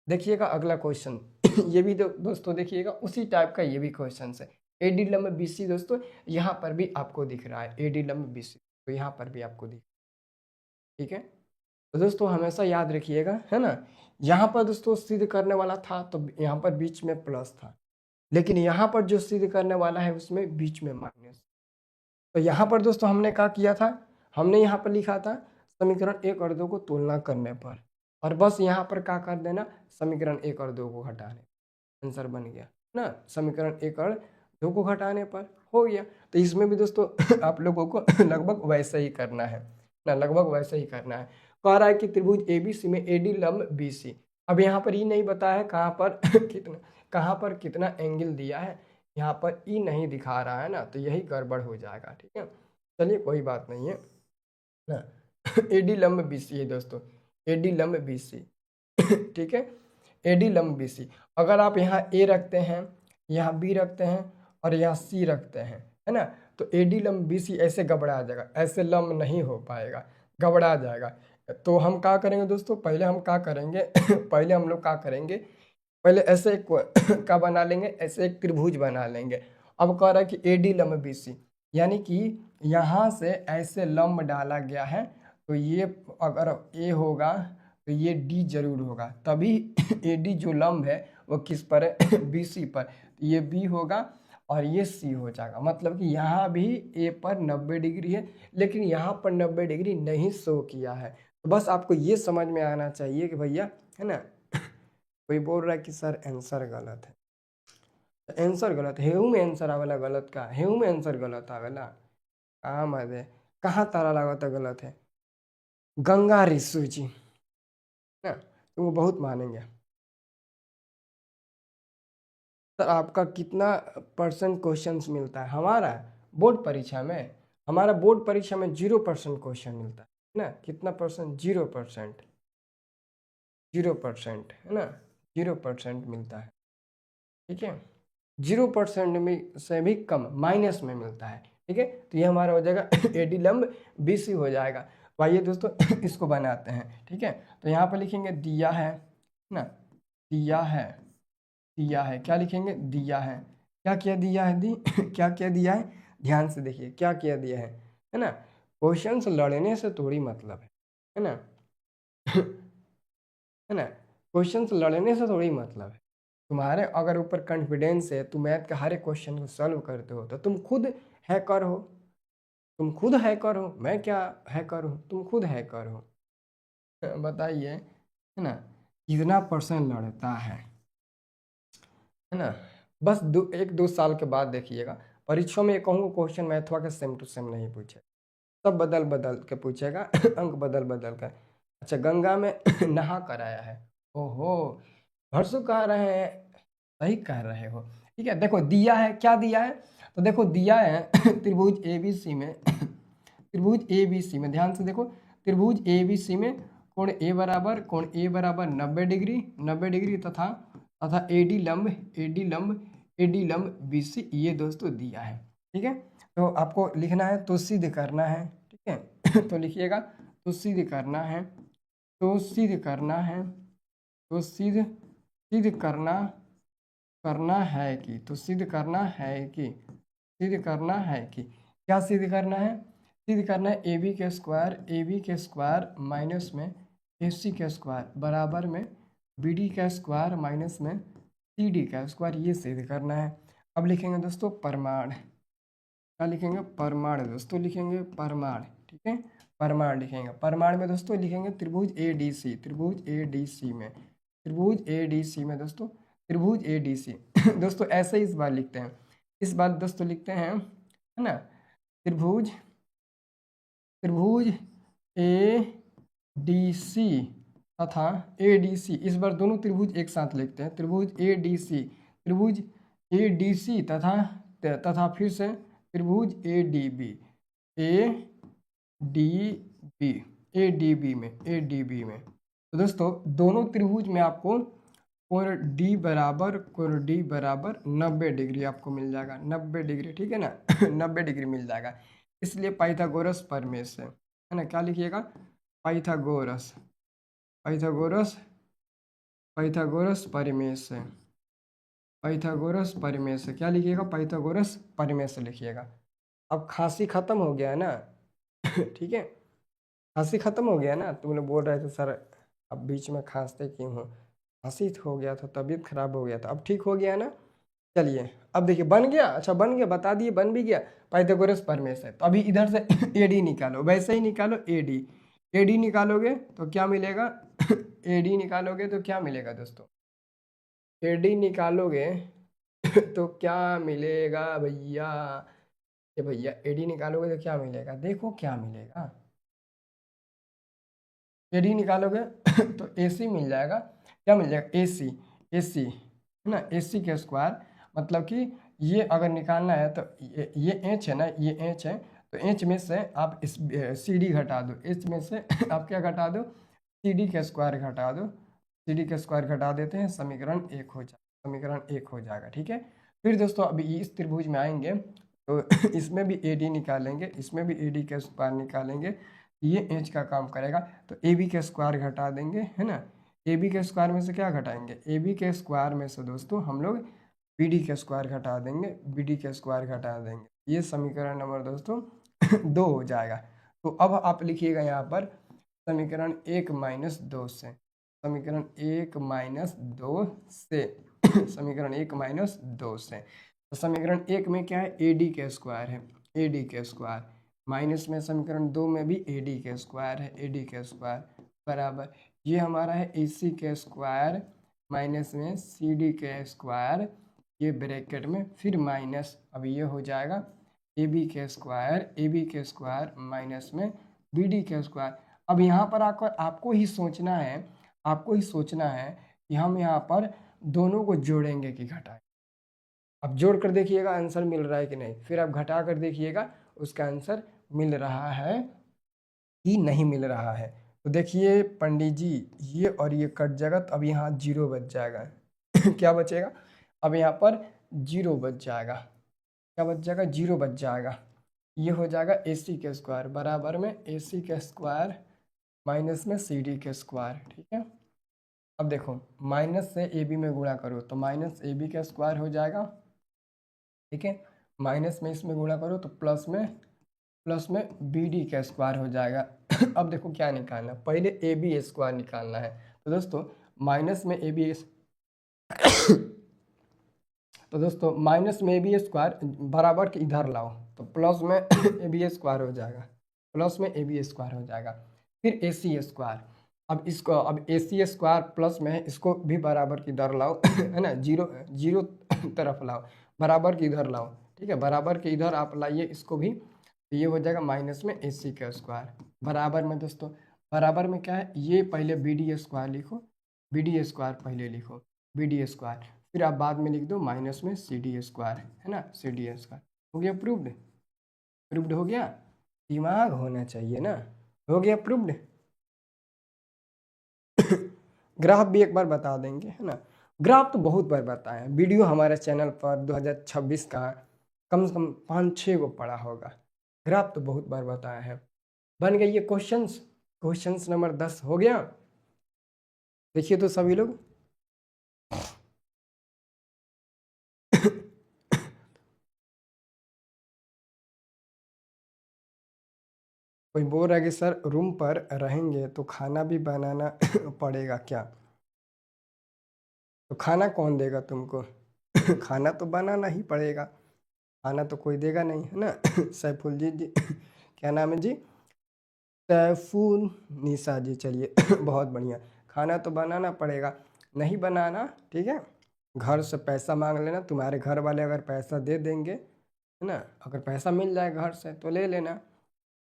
देखिएगा अगला क्वेश्चन ये भी दोस्तों देखिएगा उसी टाइप का ये भी क्वेश्चन है। AD लंब BC दोस्तों यहाँ पर भी आपको दिख रहा है, AD लंब BC तो यहाँ पर भी आपको दिख, ठीक है। तो दोस्तों हमेशा याद रखिएगा, है ना, यहाँ पर दोस्तों सिद्ध करने वाला था तो यहाँ पर बीच में प्लस था, लेकिन यहाँ पर जो सिद्ध करने वाला है उसमें बीच में माइनस। तो यहाँ पर दोस्तों हमने क्या किया था, हमने यहाँ पर लिखा था समीकरण 1 और 2 को तुलना करने पर, और बस यहाँ पर क्या कर देना, समीकरण 1 और 2 को हटाने, आंसर बन गया ना। समीकरण 1 और 2 को घटाने पर हो गया। तो इसमें भी दोस्तों आप लोगों को लगभग वैसा ही करना है ना, लगभग वैसा ही करना है। कह रहा है कि त्रिभुज ABC में AD लंब BC। अब यहाँ पर ये नहीं बताया है कहाँ पर कितना एंगल दिया है, यहाँ पर ई नहीं दिखा रहा है ना, तो यही गड़बड़ हो जाएगा। ठीक है, चलिए कोई बात नहीं है ना। AD लंब BC है दोस्तों, AD लंब BC। ठीक है, AD लंब BC। अगर आप यहाँ A रखते हैं, यहाँ B रखते हैं और यहाँ C रखते हैं, है ना, तो AD लंब BC ऐसे गड़बड़ा जाएगा, ऐसे लंब नहीं हो पाएगा, गड़बड़ा जाएगा। तो हम क्या करेंगे दोस्तों, पहले हम क्या करेंगे पहले हम लोग क्या करेंगे, पहले ऐसे एक का बना लेंगे, ऐसे एक त्रिभुज बना लेंगे। अब कह रहा है कि AD लंब BC, यानी कि यहाँ से ऐसे लंब डाला गया है, तो ये अगर A होगा तो ये D जरूर होगा, तभी AD जो लंब है वो किस पर है, BC पर, ये B होगा और ये C हो जाएगा। मतलब कि यहाँ भी A पर 90 डिग्री है, लेकिन यहाँ पर 90 डिग्री नहीं शो किया है। तो बस आपको ये समझ में आना चाहिए कि भैया, है ना, कोई बोल रहा है कि सर आंसर गलत है, तो आंसर गलत है, हेऊ में आंसर आवेला गलत का, हेऊ में आंसर गलत आवेला, कहाँ मजे, कहाँ तारा लागत गलत है, गंगा रिशु जी ना, तुमको बहुत मानेंगे। सर आपका कितना परसेंट क्वेश्चंस मिलता है, हमारा बोर्ड परीक्षा में, हमारा बोर्ड परीक्षा में 0% क्वेश्चन मिलता है ना, कितना परसेंट, 0%, 0% है ना, 0% मिलता है। ठीक है, 0% में से भी कम, माइनस में मिलता है। ठीक है, तो ये हमारा हो जाएगा AD लंब BC हो जाएगा। तो आइए दोस्तों इसको बनाते हैं। ठीक है, तो यहाँ पर लिखेंगे दिया है ना, दिया है, दिया है, क्या लिखेंगे, दिया है, क्या क्या दिया है दी क्या क्या दिया है, ध्यान से देखिए क्या क्या दिया है ना। क्वेश्चंस लड़ने से थोड़ी मतलब है ना, है ना, क्वेश्चंस लड़ने से थोड़ी मतलब है। तुम्हारे अगर ऊपर कॉन्फिडेंस है, तुम मैथ के हर एक क्वेश्चन को सॉल्व करते हो, तो तुम खुद हैकर हो, तुम खुद हैकर हो, मैं क्या हैकर हूँ, तुम खुद हैकर हो। बताइए, है ना, कितना परसेंट लड़ता है ना। बस 1-2 साल के बाद देखिएगा परीक्षा में, कहूँगा क्वेश्चन मैथवा के सेम टू सेम नहीं पूछे, सब बदल बदल के पूछेगा अंक बदल बदल कर। अच्छा, गंगा में नहा कर आया है, ओहो, हर्षु कह रहे हैं, सही कह रहे हो। ठीक है, देखो दिया है, क्या दिया है, तो देखो दिया है त्रिभुज ABC में, त्रिभुज ABC में ध्यान से देखो, त्रिभुज ABC में कोण A बराबर 90 डिग्री, 90 डिग्री तथा AD लंब, AD लंब BC, ये दोस्तों दिया है। ठीक है, तो आपको लिखना है, तो सिद्ध करना है। ठीक है तो लिखिएगा, तो सिद्ध करना है, तो सिद्ध करना है, तो सिद्ध करना है कि, तो सिद्ध करना है कि, सिद्ध करना है कि, क्या सिद्ध करना है, सिद्ध करना है AB के स्क्वायर माइनस में AC के स्क्वायर बराबर में BD का स्क्वायर माइनस में CD का स्क्वायर, ये सिद्ध करना है। अब लिखेंगे दोस्तों प्रमाण, क्या लिखेंगे, प्रमाण दोस्तों, लिखेंगे प्रमाण। ठीक है, प्रमाण लिखेंगे, प्रमाण में दोस्तों लिखेंगे त्रिभुज ADC, त्रिभुज ADC में, त्रिभुज ADC में दोस्तों, त्रिभुज ADC दोस्तों ऐसे ही इस बार लिखते हैं, इस बार दोस्तों लिखते हैं, है ना, त्रिभुज, त्रिभुज ADC तथा ADC, इस बार दोनों त्रिभुज एक साथ लिखते हैं, त्रिभुज ADC, त्रिभुज ADC तथा फिर से त्रिभुज ADB, ADB में, तो दोस्तों दोनों त्रिभुज में आपको कोण D बराबर 90 डिग्री आपको मिल जाएगा, 90 डिग्री। ठीक है ना 90 डिग्री मिल जाएगा, इसलिए पाइथागोरस प्रमेय से, है ना, क्या लिखिएगा, पाइथागोरस, पाइथागोरस, पाइथागोरस प्रमेय से, पाइथागोरस प्रमेय से, क्या लिखिएगा, पाइथागोरस प्रमेय से लिखिएगा। अब खांसी खत्म हो गया है ना ठीक है, खांसी खत्म हो गया ना, तुम लोग बोल रहे थे सर अब बीच में खांसते क्यों हो, खांसी हो गया था, तबीयत खराब हो गया था, अब ठीक हो गया ना। चलिए अब देखिए बन गया, अच्छा बन गया, बता दिए बन भी गया। पाइथागोरस प्रमेय है, तो अभी इधर से एडी निकालो, वैसे ही निकालो एडी। एडी निकालोगे तो क्या मिलेगा? एडी निकालोगे तो क्या मिलेगा दोस्तों? एडी निकालोगे तो क्या मिलेगा भैया? ये भैया एडी निकालोगे तो क्या मिलेगा? देखो क्या मिलेगा। एडी निकालोगे तो एसी मिल जाएगा। क्या मिल जाएगा? एसी। एसी है ना, एसी के स्क्वायर, मतलब कि ये अगर निकालना है तो ये एच है ना, ये एच है, तो एच में से आप इस सी डी घटा दो, एच में से आप क्या घटा दो? सी डी के स्क्वायर घटा दो। सी डी के स्क्वायर घटा देते हैं, समीकरण एक हो जाएगा, समीकरण एक हो जाएगा। ठीक है, फिर दोस्तों अभी इस त्रिभुज में आएंगे तो इसमें भी ए डी निकालेंगे, इसमें भी ए डी के स्क्वायर निकालेंगे, ये एच का काम करेगा। तो ए बी के स्क्वायर घटा देंगे, है ना। ए बी के स्क्वायर में से क्या घटाएंगे? ए बी के स्क्वायर में से दोस्तों हम लोग बी डी के स्क्वायर घटा देंगे, बी डी के स्क्वायर घटा देंगे। ये समीकरण नंबर दोस्तों 2 हो जाएगा। तो अब आप लिखिएगा यहाँ पर समीकरण 1 - 2 से, समीकरण 1 - 2 से समीकरण 1 - 2 से। तो समीकरण 1 में क्या है? ए डी के स्क्वायर है, ए डी के स्क्वायर, माइनस में समीकरण 2 में भी ए डी के स्क्वायर है, ए डी के स्क्वायर, बराबर ये हमारा है ए सी के स्क्वायर, माइनस में सी डी के स्क्वायर, ये ब्रैकेट में फिर माइनस, अब ये हो जाएगा ए बी के स्क्वायर, ए बी के स्क्वायर माइनस में बी डी के स्क्वायर। अब यहाँ पर आकर आपको ही सोचना है, आपको ही सोचना है कि हम यहाँ पर दोनों को जोड़ेंगे कि घटाएं। अब जोड़ कर देखिएगा आंसर मिल रहा है कि नहीं, फिर आप घटा कर देखिएगा उसका आंसर मिल रहा है कि नहीं मिल रहा है। तो देखिए पंडित जी, ये और ये कट जाएगा, तो अब यहाँ जीरो बच जाएगा। क्या बचेगा? अब यहाँ पर जीरो बच जाएगा। क्या बच जाएगा? जीरो बच जाएगा। ये हो जाएगा ए सी के स्क्वायर बराबर में ए सी के स्क्वायर माइनस में सी डी के स्क्वायर। ठीक है, अब देखो माइनस से ए बी में गुणा करो तो माइनस ए बी का स्क्वायर हो जाएगा। ठीक है, माइनस में इसमें गुणा करो तो प्लस में बी डी का स्क्वायर हो जाएगा। अब देखो क्या निकालना, पहले ए बी स्क्वायर निकालना है। तो दोस्तों माइनस में ए बी तो दोस्तों माइनस में ए बी स्क्वायर बराबर के इधर लाओ तो प्लस में ए बी स्क्वायर हो जाएगा, प्लस में ए बी स्क्वायर हो जाएगा। फिर ए सी स्क्वायर, अब इसको अब ए सी स्क्वायर प्लस में है, इसको भी बराबर की इधर लाओ है ना, जीरो जीरो तरफ लाओ, बराबर की इधर लाओ। ठीक है, बराबर के इधर आप लाइए इसको भी, तो ये हो जाएगा माइनस में ए सी का स्क्वायर बराबर में दोस्तों, बराबर में क्या है? ये पहले बी डी स्क्वायर लिखो, बी डी स्क्वायर पहले लिखो, बी डी स्क्वायर, फिर आप बाद में लिख दो माइनस में सी डी स्क्वायर, है ना, सी डी स्क्वायर। हो गया प्रूव्ड? प्रूव्ड हो गया? दिमाग होना चाहिए ना। हो गया प्रूव्ड। ग्राफ भी एक बार बता देंगे, है ना। ग्राफ तो बहुत बार बताए हैं, वीडियो हमारे चैनल पर 2026 का कम से कम 5-6 गो पड़ा होगा। ग्राफ तो बहुत बार बताया है। बन गई ये क्वेश्चंस, क्वेश्चंस नंबर 10 हो गया। देखिए तो सभी लोग कोई बोल रहा है कि सर रूम पर रहेंगे तो खाना भी बनाना पड़ेगा क्या? तो खाना कौन देगा तुमको? खाना तो बनाना ही पड़ेगा, खाना तो कोई देगा नहीं, है ना। सैफुल जी क्या नाम है जी? सैफुल निशा जी, चलिए बहुत बढ़िया। खाना तो बनाना पड़ेगा, नहीं बनाना ठीक है, घर से पैसा मांग लेना, तुम्हारे घर वाले अगर पैसा दे देंगे, है ना, अगर पैसा मिल जाए घर से तो ले लेना,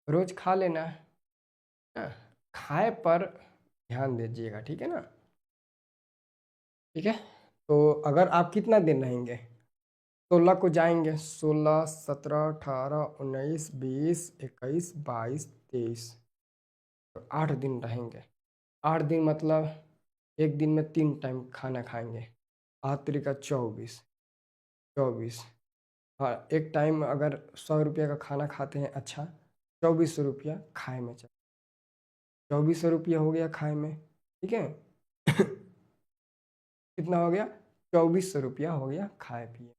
रोज खा लेना, है ना। खाए पर ध्यान दीजिएगा, ठीक है ना। ठीक है, तो अगर आप कितना दिन रहेंगे? 16 को जाएंगे, 16, 17, 18, 19, 20, 21, 22, 23, तो 8 दिन रहेंगे। 8 दिन मतलब एक दिन में 3 टाइम खाना खाएंगे, 8 × 24, 24। हाँ, एक टाइम अगर 100 रुपये का खाना खाते हैं, अच्छा 2400 रुपया खाए में चल, 2400 रुपया हो गया खाए में, ठीक है। कितना हो गया? 2400 रुपया हो गया खाए पिए।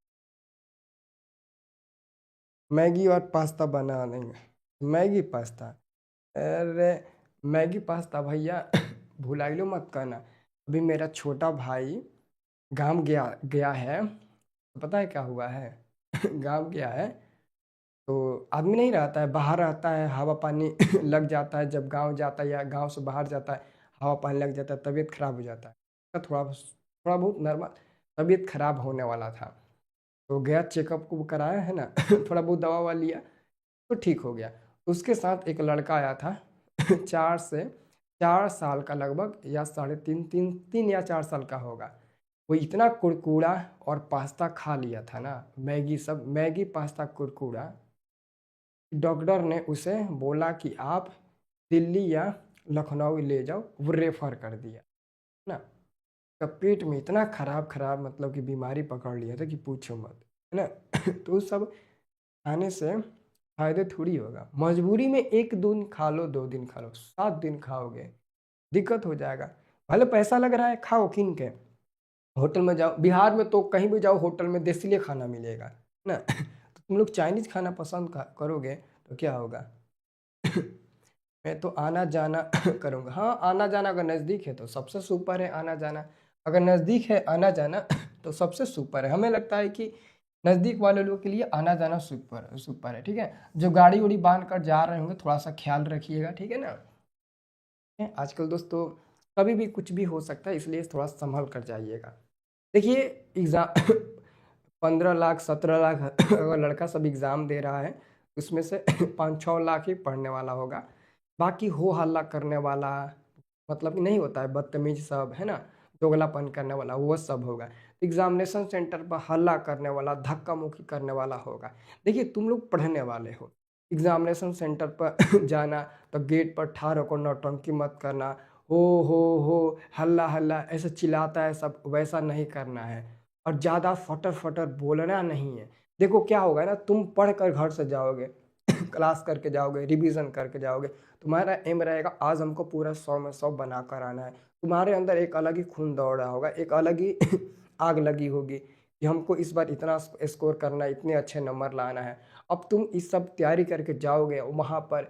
मैगी और पास्ता बना लेंगे, मैगी पास्ता, अरे मैगी पास्ता भैया भुलाइलो मत करना। अभी मेरा छोटा भाई गांव गया गया है, तो पता है क्या हुआ है? गाँव क्या है, तो आदमी नहीं रहता है, बाहर रहता है, हवा पानी लग जाता है, जब गाँव जाता है या गाँव से बाहर जाता है, हवा पानी लग जाता है, तबीयत खराब हो जाता है। तो थोड़ा बहुत नॉर्मल तबीयत खराब होने वाला था, तो गया चेकअप को कराया है ना। थोड़ा बहुत दवा ववा लिया तो ठीक हो गया। उसके साथ एक लड़का आया था। 4 साल का लगभग, या साढ़े तीन तीन तीन या 4 साल का होगा। वो इतना कुरकुरा और पास्ता खा लिया था ना, मैगी, सब मैगी पास्ता कुरकुरा। डॉक्टर ने उसे बोला कि आप दिल्ली या लखनऊ ले जाओ, वो रेफर कर दिया ना। का पेट में इतना खराब खराब मतलब कि बीमारी पकड़ लिया था कि पूछो मत, है ना। तो उस सब खाने से फायदे थोड़ी होगा। मजबूरी में 1 दिन खा लो, 2 दिन खा लो, 7 दिन खाओगे दिक्कत हो जाएगा। भले पैसा लग रहा है, खाओ किन के। होटल में जाओ, बिहार में तो कहीं भी जाओ होटल में देसीले खाना मिलेगा, है ना। तो तुम लोग चाइनीज खाना पसंद करोगे तो क्या होगा? मैं तो आना जाना करूँगा। हाँ, आना जाना अगर नज़दीक है तो सबसे सुपर है आना जाना। अगर नज़दीक है आना जाना तो सबसे सुपर है। हमें लगता है कि नज़दीक वाले लोगों के लिए आना जाना सुपर सुपर है, ठीक है। जो गाड़ी उड़ी बांध कर जा रहे होंगे थोड़ा सा ख्याल रखिएगा, ठीक है ना। आजकल दोस्तों कभी भी कुछ भी हो सकता है, इसलिए थोड़ा संभल कर जाइएगा। देखिए, एग्ज़ाम 15 लाख 17 लाख अगर लड़का सब एग्ज़ाम दे रहा है, उसमें से 5-6 लाख ही पढ़ने वाला होगा। बाकी हो हल्ला करने वाला, मतलब कि नहीं होता है बदतमीज सब, है ना, दोगलापन करने वाला, वो सब होगा। एग्जामिनेशन सेंटर पर हल्ला करने वाला, धक्का मुक्की करने वाला होगा। देखिए, तुम लोग पढ़ने वाले हो, एग्जामिनेशन सेंटर पर जाना तो गेट पर ठाड़ होकर नौटंकी मत करना, हो हल्ला हल्ला ऐसे चिल्लाता है सब, वैसा नहीं करना है। और ज़्यादा फटर फटर बोलना नहीं है। देखो क्या होगा ना, तुम पढ़ कर घर से जाओगे, क्लास करके जाओगे, रिवीजन करके जाओगे, तुम्हारा एम रहेगा आज हमको पूरा 100 में 100 बना कर आना है। तुम्हारे अंदर एक अलग ही खून दौड़ रहा होगा, एक अलग ही आग लगी होगी कि हमको इस बार इतना स्कोर करना है, इतने अच्छे नंबर लाना है। अब तुम इस सब तैयारी करके जाओगे, वहाँ पर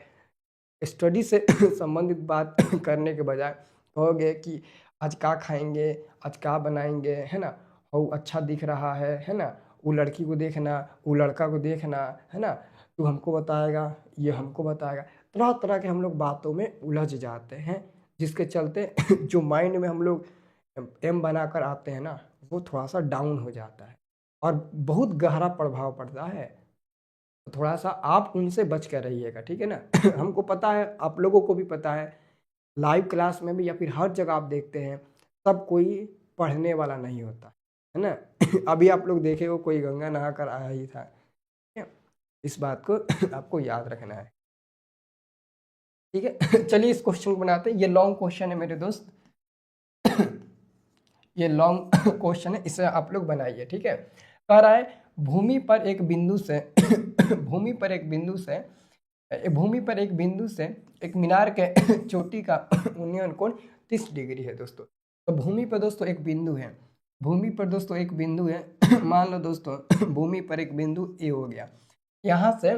स्टडी से संबंधित बात करने के बजाय कहोगे कि आज क्या खाएंगे, आज क्या बनाएंगे, है ना, वो अच्छा दिख रहा है ना, वो लड़की को देखना, वो लड़का को देखना, है ना, तू हमको बताएगा, ये हमको बताएगा। तरह तरह के हम लोग बातों में उलझ जाते हैं, जिसके चलते जो माइंड में हम लोग एम बना कर आते हैं ना, वो थोड़ा सा डाउन हो जाता है और बहुत गहरा प्रभाव पड़ता है। तो थोड़ा सा आप उनसे बच कर रहिएगा, ठीक है ना। हमको पता है, आप लोगों को भी पता है, लाइव क्लास में भी या फिर हर जगह आप देखते हैं, सब कोई पढ़ने वाला नहीं होता, है ना। अभी आप लोग देखे हो, कोई गंगा नहा कर आया ही था, ठीक है? इस बात को आपको याद रखना है, ठीक है। चलिए इस क्वेश्चन को बनाते हैं। ये लॉन्ग क्वेश्चन है मेरे दोस्त। ये लॉन्ग क्वेश्चन है, इसे आप लोग बनाइए, ठीक है। कह रहा है भूमि पर एक बिंदु से भूमि पर एक बिंदु से भूमि पर एक बिंदु से एक मीनार के चोटी का उन्नयन कोण 30 डिग्री है दोस्तों। तो भूमि पर दोस्तों एक बिंदु है, भूमि पर दोस्तों एक बिंदु है। मान लो दोस्तों, भूमि पर एक बिंदु ए हो गया, यहाँ से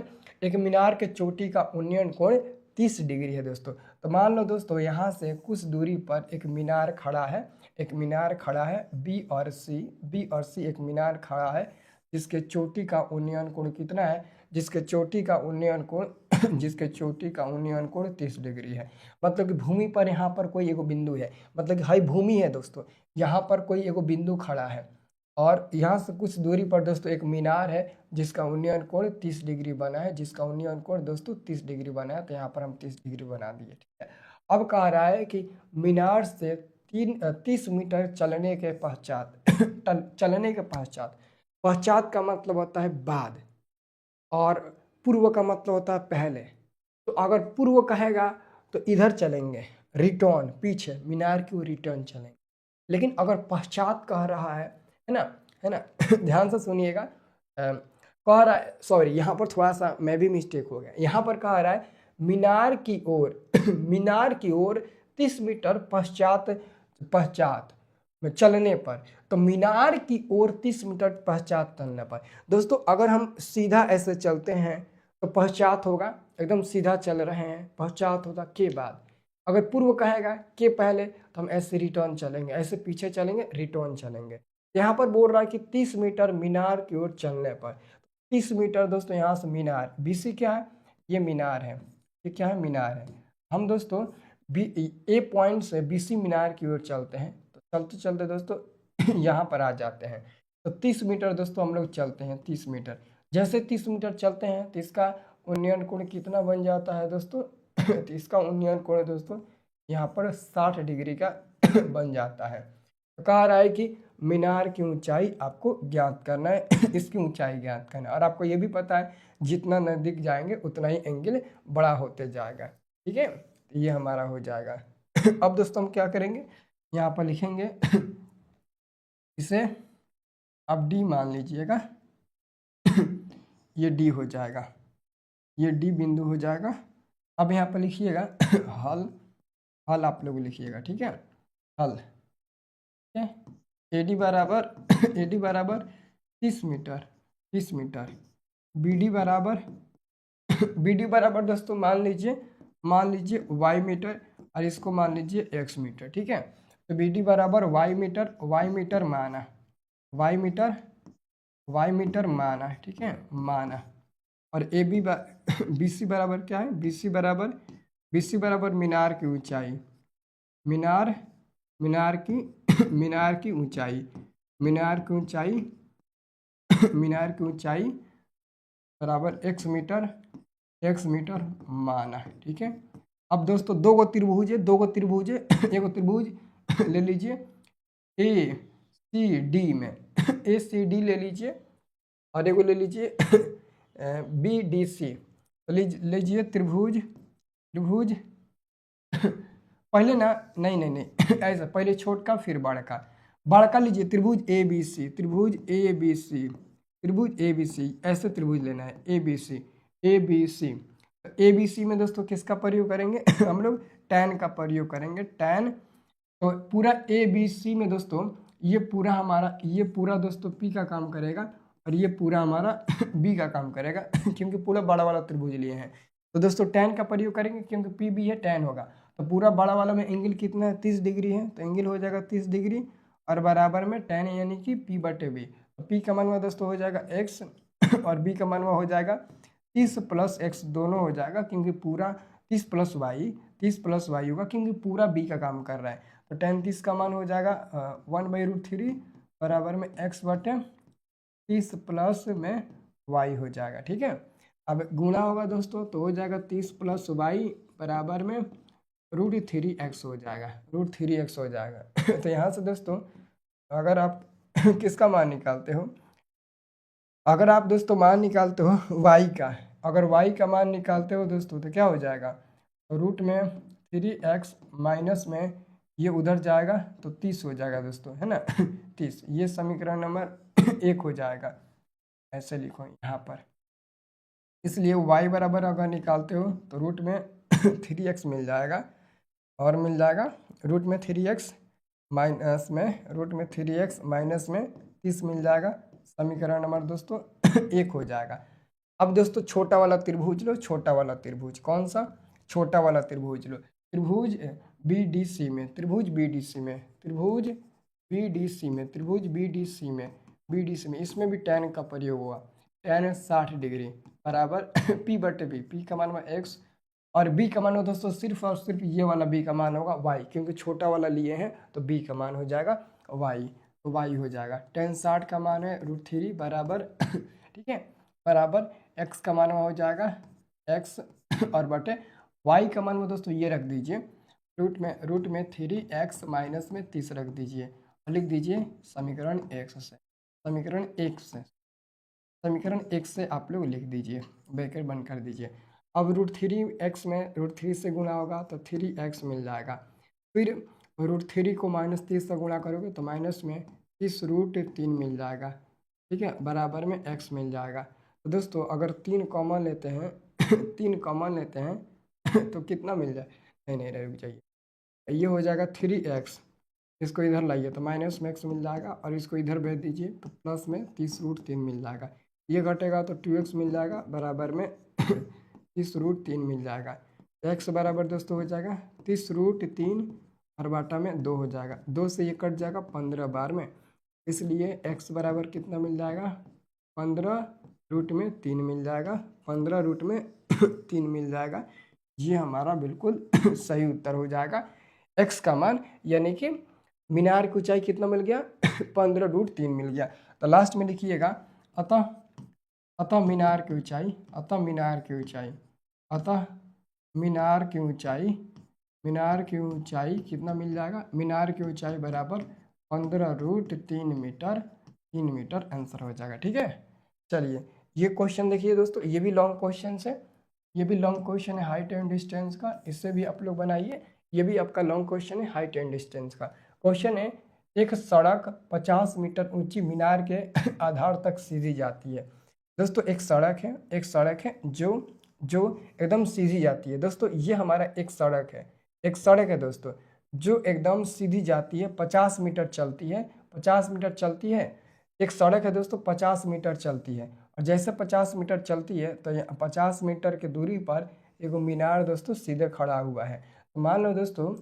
एक मीनार के चोटी का उन्नयन कोण 30 डिग्री है दोस्तों। तो मान लो दोस्तों, यहाँ से कुछ दूरी पर एक मीनार खड़ा है, एक मीनार खड़ा है बी और सी एक मीनार खड़ा है, जिसके चोटी का उन्नयन कोण कितना है, जिसके चोटी का उन्नयन कोण जिसके चोटी का उन्नयन कोण 30 डिग्री है। मतलब कि भूमि पर यहाँ पर कोई एगो बिंदु है, मतलब कि हाई भूमि है दोस्तों, यहाँ पर कोई एगो बिंदु खड़ा है और यहाँ से कुछ दूरी पर दोस्तों एक मीनार है जिसका उन्नयन कोण 30 डिग्री बना है, जिसका उन्नयन कोण दोस्तों 30 डिग्री बना है। तो यहाँ पर हम 30 डिग्री बना दिए, ठीक है। अब कह रहा है कि मीनार से 30 मीटर चलने के पश्चात चलने के पश्चात, पश्चात का मतलब होता है बाद और पूर्व का मतलब होता है पहले। तो अगर पूर्व कहेगा तो इधर चलेंगे, रिटर्न पीछे मीनार की ओर रिटर्न चलेंगे। लेकिन अगर पश्चात कह रहा है ना, है ना, ध्यान से सुनिएगा। कह रहा है, सॉरी यहाँ पर थोड़ा सा मैं भी मिस्टेक हो गया, यहाँ पर कह रहा है मीनार की ओर मीनार की ओर 30 मीटर पश्चात पश्चात में चलने पर। तो मीनार की ओर 30 मीटर पश्चात चलने पर दोस्तों, अगर हम सीधा ऐसे चलते हैं तो पश्चात होगा, एकदम सीधा चल रहे हैं, पश्चात होगा के बाद। अगर पूर्व कहेगा के पहले तो हम ऐसे रिटर्न चलेंगे, ऐसे पीछे चलेंगे, रिटर्न चलेंगे। यहाँ पर बोल रहा है कि 30 मीटर मीनार की ओर चलने पर। 30 मीटर दोस्तों यहाँ से मीनार, बीसी क्या है, ये मीनार है, ये क्या है, मीनार है। हम दोस्तों ए पॉइंट से बीसी मीनार की ओर चलते हैं, तो चलते चलते दोस्तों यहाँ पर आ जाते हैं। तो 30 मीटर दोस्तों हम लोग चलते हैं, 30 मीटर। जैसे 30 मीटर चलते हैं तो इसका उन्नयन कोण कितना बन जाता है दोस्तों तो इसका उन्नयन कोण दोस्तों यहाँ पर 60 डिग्री का बन जाता है। तो कहा रहा है कि मीनार की ऊंचाई आपको ज्ञात करना है इसकी ऊंचाई ज्ञात करना है। और आपको ये भी पता है जितना नजदीक जाएंगे उतना ही एंगल बड़ा होते जाएगा, ठीक है। तो ये हमारा हो जाएगा अब दोस्तों हम क्या करेंगे, यहाँ पर लिखेंगे इसे, अब डी मान लीजिएगा ये डी हो जाएगा, ये डी बिंदु हो जाएगा। अब यहाँ पर लिखिएगा हल, हल आप लोग लिखिएगा, ठीक है, हल, ठीक है। एडी बराबर एडी बराबर 30 मीटर, 30 मीटर। बीडी बराबर बीडी बराबर दोस्तों मान लीजिए वाई मीटर, और इसको मान लीजिए एक्स मीटर, ठीक है। तो बीडी बराबर वाई मीटर माना, वाई मीटर माना, ठीक है, माना। और ए बी बी सी बराबर क्या है, बी सी बराबर मीनार की ऊंचाई, मीनार की ऊंचाई, मीनार की ऊंचाई बराबर एक्स मीटर माना, ठीक है। अब दोस्तों दो गो त्रिभुज है एक त्रिभुज ले लीजिए ए सी डी में ए सी डी ले लीजिए, और एगो ले लीजिए बी डी सी। लीजिए त्रिभुज पहले ना, नहीं ऐसा, पहले छोटका फिर बड़का लीजिए, त्रिभुज ए बी सी, ऐसे त्रिभुज लेना है A B C. A B C में दोस्तों किसका प्रयोग करेंगे हम लोग tan का प्रयोग करेंगे, tan। तो पूरा ए बी सी में दोस्तों ये पूरा दोस्तों P का काम करेगा, और ये पूरा हमारा B का काम करेगा क्योंकि पूरा बड़ा वाला त्रिभुज लिए हैं। तो दोस्तों tan का प्रयोग करेंगे क्योंकि P भी है, tan होगा। तो पूरा बड़ा वाला में एंगल कितना है, 30 डिग्री है, तो एंगल हो जाएगा 30 डिग्री, और बराबर में tan यानी कि P/B। तो P का मान हुआ दोस्तों हो जाएगा x, और B का मान हुआ हो जाएगा 30 + x, दोनों हो जाएगा क्योंकि पूरा 30 + y होगा क्योंकि पूरा B का काम कर रहा है। तो tan 30 का मान हो जाएगा 1/√3 बराबर में x/30 प्लस में y हो जाएगा, ठीक है। अब गुणा होगा दोस्तों तो हो जाएगा 30 + y बराबर में √3x हो जाएगा, √3x हो जाएगा तो यहाँ से दोस्तों अगर आप किसका मान निकालते हो, अगर आप दोस्तों मान निकालते हो y का, अगर y का मान निकालते हो दोस्तों तो क्या हो जाएगा, √3x माइनस में ये उधर जाएगा तो 30 हो जाएगा दोस्तों, है ना 30। ये समीकरण नंबर 1 हो जाएगा, ऐसे लिखो यहाँ पर। इसलिए y बराबर अगर निकालते हो तो रूट में 3x मिल जाएगा, और मिल जाएगा रूट में 3x माइनस में 30 मिल जाएगा। समीकरण नंबर दोस्तों 1 हो जाएगा। अब दोस्तों छोटा वाला त्रिभुज लो, छोटा वाला त्रिभुज कौन सा, छोटा वाला त्रिभुज लो, त्रिभुज BDC में, BDC में इसमें भी tan का प्रयोग हुआ, tan 60 डिग्री बराबर P/B, P का मान हुआ x, और B का मान हो दोस्तों सिर्फ और सिर्फ ये वाला B का मान होगा y, क्योंकि छोटा वाला लिए हैं तो B का मान हो जाएगा y, तो y हो जाएगा। tan 60 का मान है √3 बराबर ठीक है, बराबर x का मान हो जाएगा x, और बटे y का मान में दोस्तों ये रख दीजिए, रूट में 3x माइनस में 30 रख दीजिए, और लिख दीजिए समीकरण 1 से आप लोग लिख दीजिए, ब्रैकेट बंद कर दीजिए। अब √3x में √3 से गुणा होगा तो 3x मिल जाएगा, फिर √3 को -30 से गुणा करोगे तो माइनस में 30√3 मिल जाएगा, ठीक है, बराबर में x मिल जाएगा। तो दोस्तों अगर 3 कॉमन लेते हैं 3 कॉमन लेते हैं तो कितना मिल जाए, नहीं रुक जाइए, ये हो जाएगा 3x, इसको इधर लाइए तो माइनस में x मिल जाएगा, और इसको इधर भेज दीजिए तो प्लस में 30√3 मिल जाएगा, ये घटेगा तो 2x मिल जाएगा, बराबर में 30√3 मिल जाएगा। x बराबर दोस्तों हो जाएगा 30√3 और बाटा में 2 हो जाएगा, 2 से ये कट जाएगा 15 बार में, इसलिए x बराबर कितना मिल जाएगा, 15√3 मिल जाएगा, 15√3 मिल जाएगा। ये हमारा बिल्कुल सही उत्तर हो जाएगा। x का मान यानी कि मीनार की ऊंचाई कितना मिल गया, 15√3 मिल गया। तो लास्ट में लिखिएगा अतः मीनार की ऊंचाई, अतः मीनार की ऊंचाई, अतः मीनार की ऊंचाई, मीनार की ऊंचाई कितना मिल जाएगा, मीनार की ऊंचाई बराबर 15√3 मीटर, 3 मीटर आंसर हो जाएगा। ठीक है, चलिए ये क्वेश्चन देखिए दोस्तों, ये भी लॉन्ग क्वेश्चन है, ये भी लॉन्ग क्वेश्चन है हाइट एंड डिस्टेंस का, इससे भी आप लोग बनाइए। ये भी आपका लॉन्ग क्वेश्चन है हाइट एंड डिस्टेंस का। क्वेश्चन है, एक सड़क 50 मीटर ऊंची मीनार के आधार तक सीधी जाती है। दोस्तों एक सड़क है, एक सड़क है जो एकदम सीधी जाती है। दोस्तों ये हमारा एक सड़क है, एक सड़क है दोस्तों जो एकदम सीधी जाती है, 50 मीटर चलती है, 50 मीटर चलती है। एक सड़क है दोस्तों 50 मीटर चलती है, और जैसे 50 मीटर चलती है तो 50 मीटर की दूरी पर एक मीनार दोस्तों सीधे खड़ा हुआ है। तो मान लो दोस्तों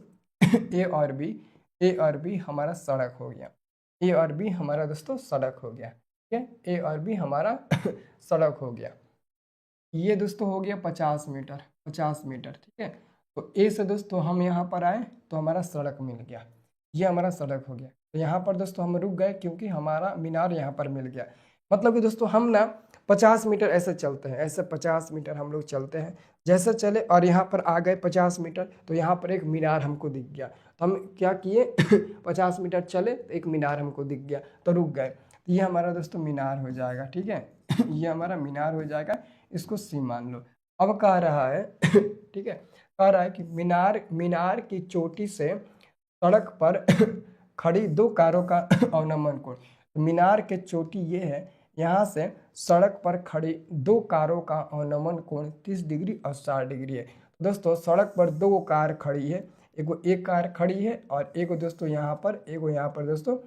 ए और बी हमारा सड़क हो गया, ए और बी हमारा दोस्तों सड़क हो गया। ठीक है, ए और बी हमारा सड़क हो गया। ये दोस्तों हो गया 50 मीटर, 50 मीटर। ठीक है, तो ए से दोस्तों हम यहाँ पर आए तो हमारा सड़क मिल गया, ये हमारा सड़क हो गया। तो यहाँ पर दोस्तों हम रुक गए क्योंकि हमारा मीनार यहाँ पर मिल गया। मतलब कि दोस्तों हम ना 50 मीटर ऐसे चलते हैं, ऐसे 50 मीटर हम लोग चलते हैं, जैसे चले और यहाँ पर आ गए 50 मीटर, तो यहाँ पर एक मीनार हमको दिख गया। तो हम क्या किए 50 मीटर चले तो एक मीनार हमको दिख गया तो रुक गए। तो ये हमारा दोस्तों मीनार हो जाएगा। ठीक है, ये हमारा मीनार हो जाएगा, इसको सी मान लो। अब कह रहा है ठीक है, कह रहा है कि मीनार की चोटी से सड़क पर खड़ी दो कारों का अवनमन कोण। मीनार के चोटी ये है, यहाँ से सड़क पर खड़ी दो कारों का अवनमन कोण 30 डिग्री और 60 डिग्री है। दोस्तों सड़क पर दो कार खड़ी है, एक कार खड़ी है और एक दोस्तों यहाँ पर दोस्तों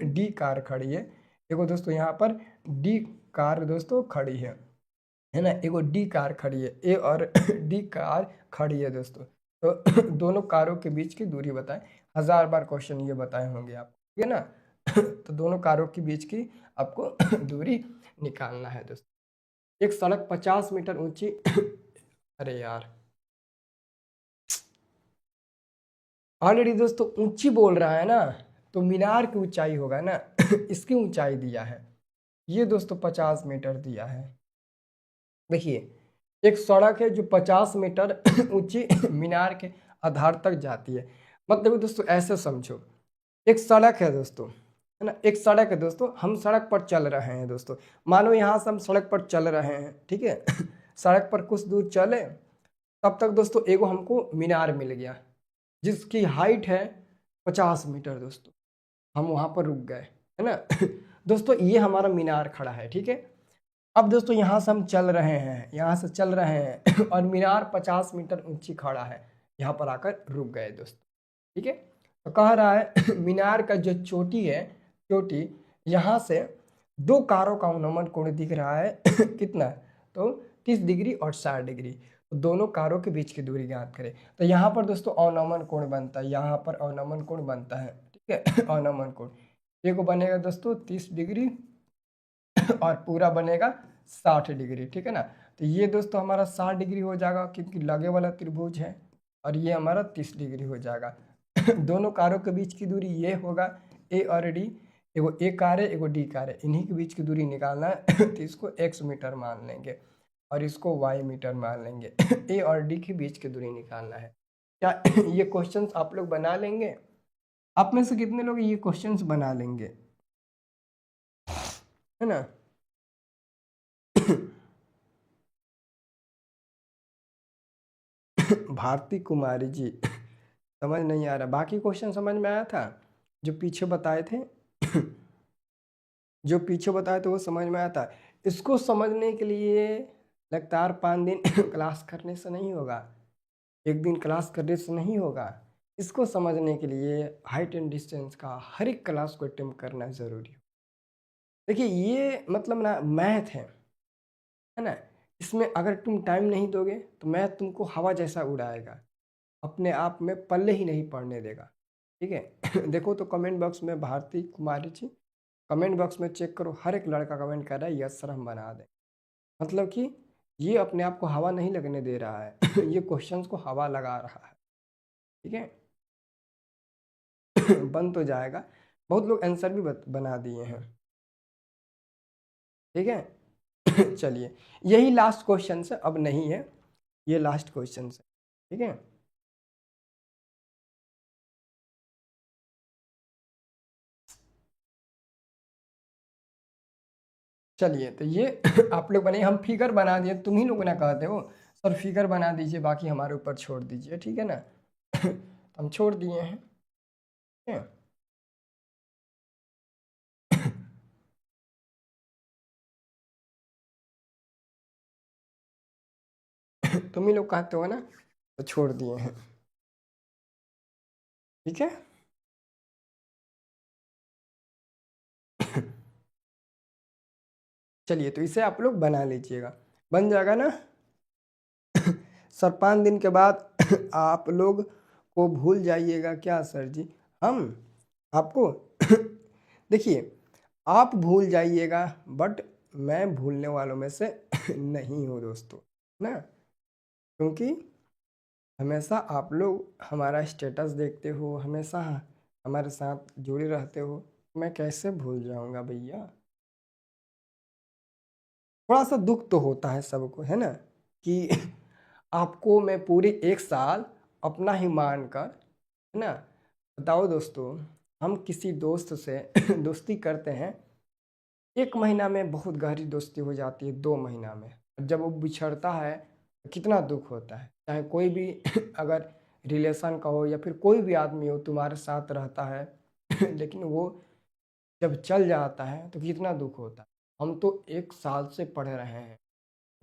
डी कार खड़ी है, एक दोस्तों यहाँ पर डी कार दोस्तों खड़ी है ना, एगो डी कार खड़ी है, ए और डी कार खड़ी है दोस्तों। तो दोनों कारों के बीच की दूरी बताएं। 1000 बार क्वेश्चन ये बताए होंगे आपको, ठीक है ना। तो दोनों कारों के बीच की आपको दूरी निकालना है दोस्तों। एक सड़क 50 मीटर ऊंची अरे यार ऑलरेडी दोस्तों ऊंची बोल रहा है ना, तो मीनार की ऊंचाई होगा ना इसकी ऊंचाई दिया है, ये दोस्तों 50 मीटर दिया है। देखिए एक सड़क है जो 50 मीटर ऊंची मीनार के आधार तक जाती है। मतलब दोस्तों ऐसे समझो, एक सड़क है दोस्तों, है ना, एक सड़क है दोस्तों, हम सड़क पर चल रहे हैं दोस्तों। मानो यहाँ से हम सड़क पर चल रहे हैं, ठीक है सड़क पर कुछ दूर चले, तब तक दोस्तों एगो हमको मीनार मिल गया जिसकी हाइट है 50 मीटर दोस्तों। हम वहाँ पर रुक गए, है ना दोस्तों ये हमारा मीनार खड़ा है। ठीक है, अब दोस्तों यहाँ से हम चल रहे हैं, यहाँ से चल रहे हैं और मीनार 50 मीटर ऊंची खड़ा है, यहाँ पर आकर रुक गए दोस्तों। ठीक है, तो कह रहा है मीनार का जो चोटी है, चोटी यहाँ से दो कारों का अवनमन कोण दिख रहा है कितना, तो 30 डिग्री और 60 डिग्री। तो दोनों कारों के बीच की दूरी ज्ञात करें। तो यहाँ पर दोस्तों अवनमन कोण बनता है, यहाँ पर अवनमन कोण बनता है। ठीक है अवनमन कोण एक बनेगा दोस्तों 30 डिग्री और पूरा बनेगा 60 डिग्री। ठीक है ना, तो ये दोस्तों हमारा 60 डिग्री हो जाएगा क्योंकि लगे वाला त्रिभुज है, और ये हमारा 30 डिग्री हो जाएगा दोनों कारों के बीच की दूरी ये होगा ए और डी, एगो ए कार है एगो डी कार है, इन्हीं के बीच की दूरी निकालना है तो इसको x मीटर मान लेंगे और इसको y मीटर मान लेंगे ए और डी के बीच की दूरी निकालना है। क्या ये क्वेश्चंस आप लोग बना लेंगे? आप में से कितने लोग ये क्वेश्चंस बना लेंगे, है ना भारती कुमारी जी समझ नहीं आ रहा, बाकी क्वेश्चन समझ में आया था जो पीछे बताए थे जो पीछे बताए थे वो समझ में आया था। इसको समझने के लिए लगातार 5 दिन क्लास करने से नहीं होगा, एक दिन क्लास करने से नहीं होगा। इसको समझने के लिए हाइट एंड डिस्टेंस का हर एक क्लास को अटेम्प्ट करना ज़रूरी है। देखिए ये मतलब ना मैथ है ना, इसमें अगर तुम टाइम नहीं दोगे तो मैथ तुमको हवा जैसा उड़ाएगा, अपने आप में पल्ले ही नहीं पड़ने देगा। ठीक है देखो तो कमेंट बॉक्स में भारती कुमारी जी कमेंट बॉक्स में चेक करो, हर एक लड़का कमेंट कर रहा है यस सर हम बना दें। मतलब कि ये अपने आप को हवा नहीं लगने दे रहा है ये क्वेश्चंस को हवा लगा रहा है, ठीक है बन तो जाएगा, बहुत लोग आंसर भी बना दिए हैं, ठीक है चलिए यही लास्ट क्वेश्चन है, अब नहीं है, ये लास्ट क्वेश्चन है, ठीक है। चलिए तो ये आप लोग बने, हम फिगर बना दिए, तुम ही लोग ना कहते हो सर फिगर बना दीजिए बाकी हमारे ऊपर छोड़ दीजिए, ठीक है ना हम छोड़ दिए हैं, ठीक है तुम ही लोग कहते हो ना, तो छोड़ दिए हैं, ठीक है चलिए तो इसे आप लोग बना लीजिएगा, बन जाएगा ना सर 5 दिन के बाद आप लोग को भूल जाइएगा क्या सर जी, हम आपको देखिए आप भूल जाइएगा बट मैं भूलने वालों में से नहीं हूँ दोस्तों ना, क्योंकि हमेशा आप लोग हमारा स्टेटस देखते हो, हमेशा हमारे साथ जुड़े रहते हो, मैं कैसे भूल जाऊंगा भैया। थोड़ा सा दुख तो होता है सबको, है ना, कि आपको मैं पूरे 1 साल अपना ही मान कर, है ना, बताओ दोस्तों, हम किसी दोस्त से दोस्ती करते हैं, 1 महीना में बहुत गहरी दोस्ती हो जाती है, 2 महीना में जब वो बिछड़ता है तो कितना दुख होता है, चाहे कोई भी अगर रिलेशन का हो या फिर कोई भी आदमी हो तुम्हारे साथ रहता है लेकिन वो जब चल जाता है तो कितना दुख होता है। हम तो 1 साल से पढ़ रहे हैं,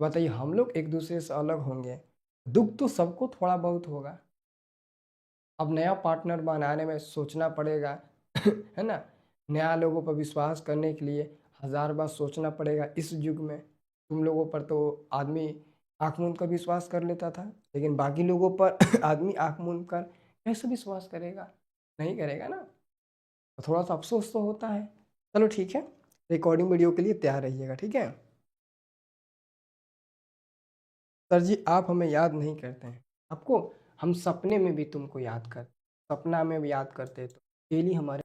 बताइए हम लोग एक दूसरे से अलग होंगे, दुख तो सबको थोड़ा बहुत होगा। अब नया पार्टनर बनाने में सोचना पड़ेगा है ना, नया लोगों पर विश्वास करने के लिए 1000 बार सोचना पड़ेगा। इस युग में तुम लोगों पर तो आदमी आँख मूंद कर विश्वास कर लेता था, लेकिन बाकी लोगों पर आदमी आँख मूंद कर कैसे विश्वास करेगा, नहीं करेगा ना, तो थोड़ा सा अफसोस तो होता है। चलो ठीक है, रिकॉर्डिंग वीडियो के लिए तैयार रहिएगा, ठीक है। सर जी आप हमें याद नहीं करते हैं, आपको हम सपने में भी तुमको याद करते, सपना में भी याद करते तो डेली हमारे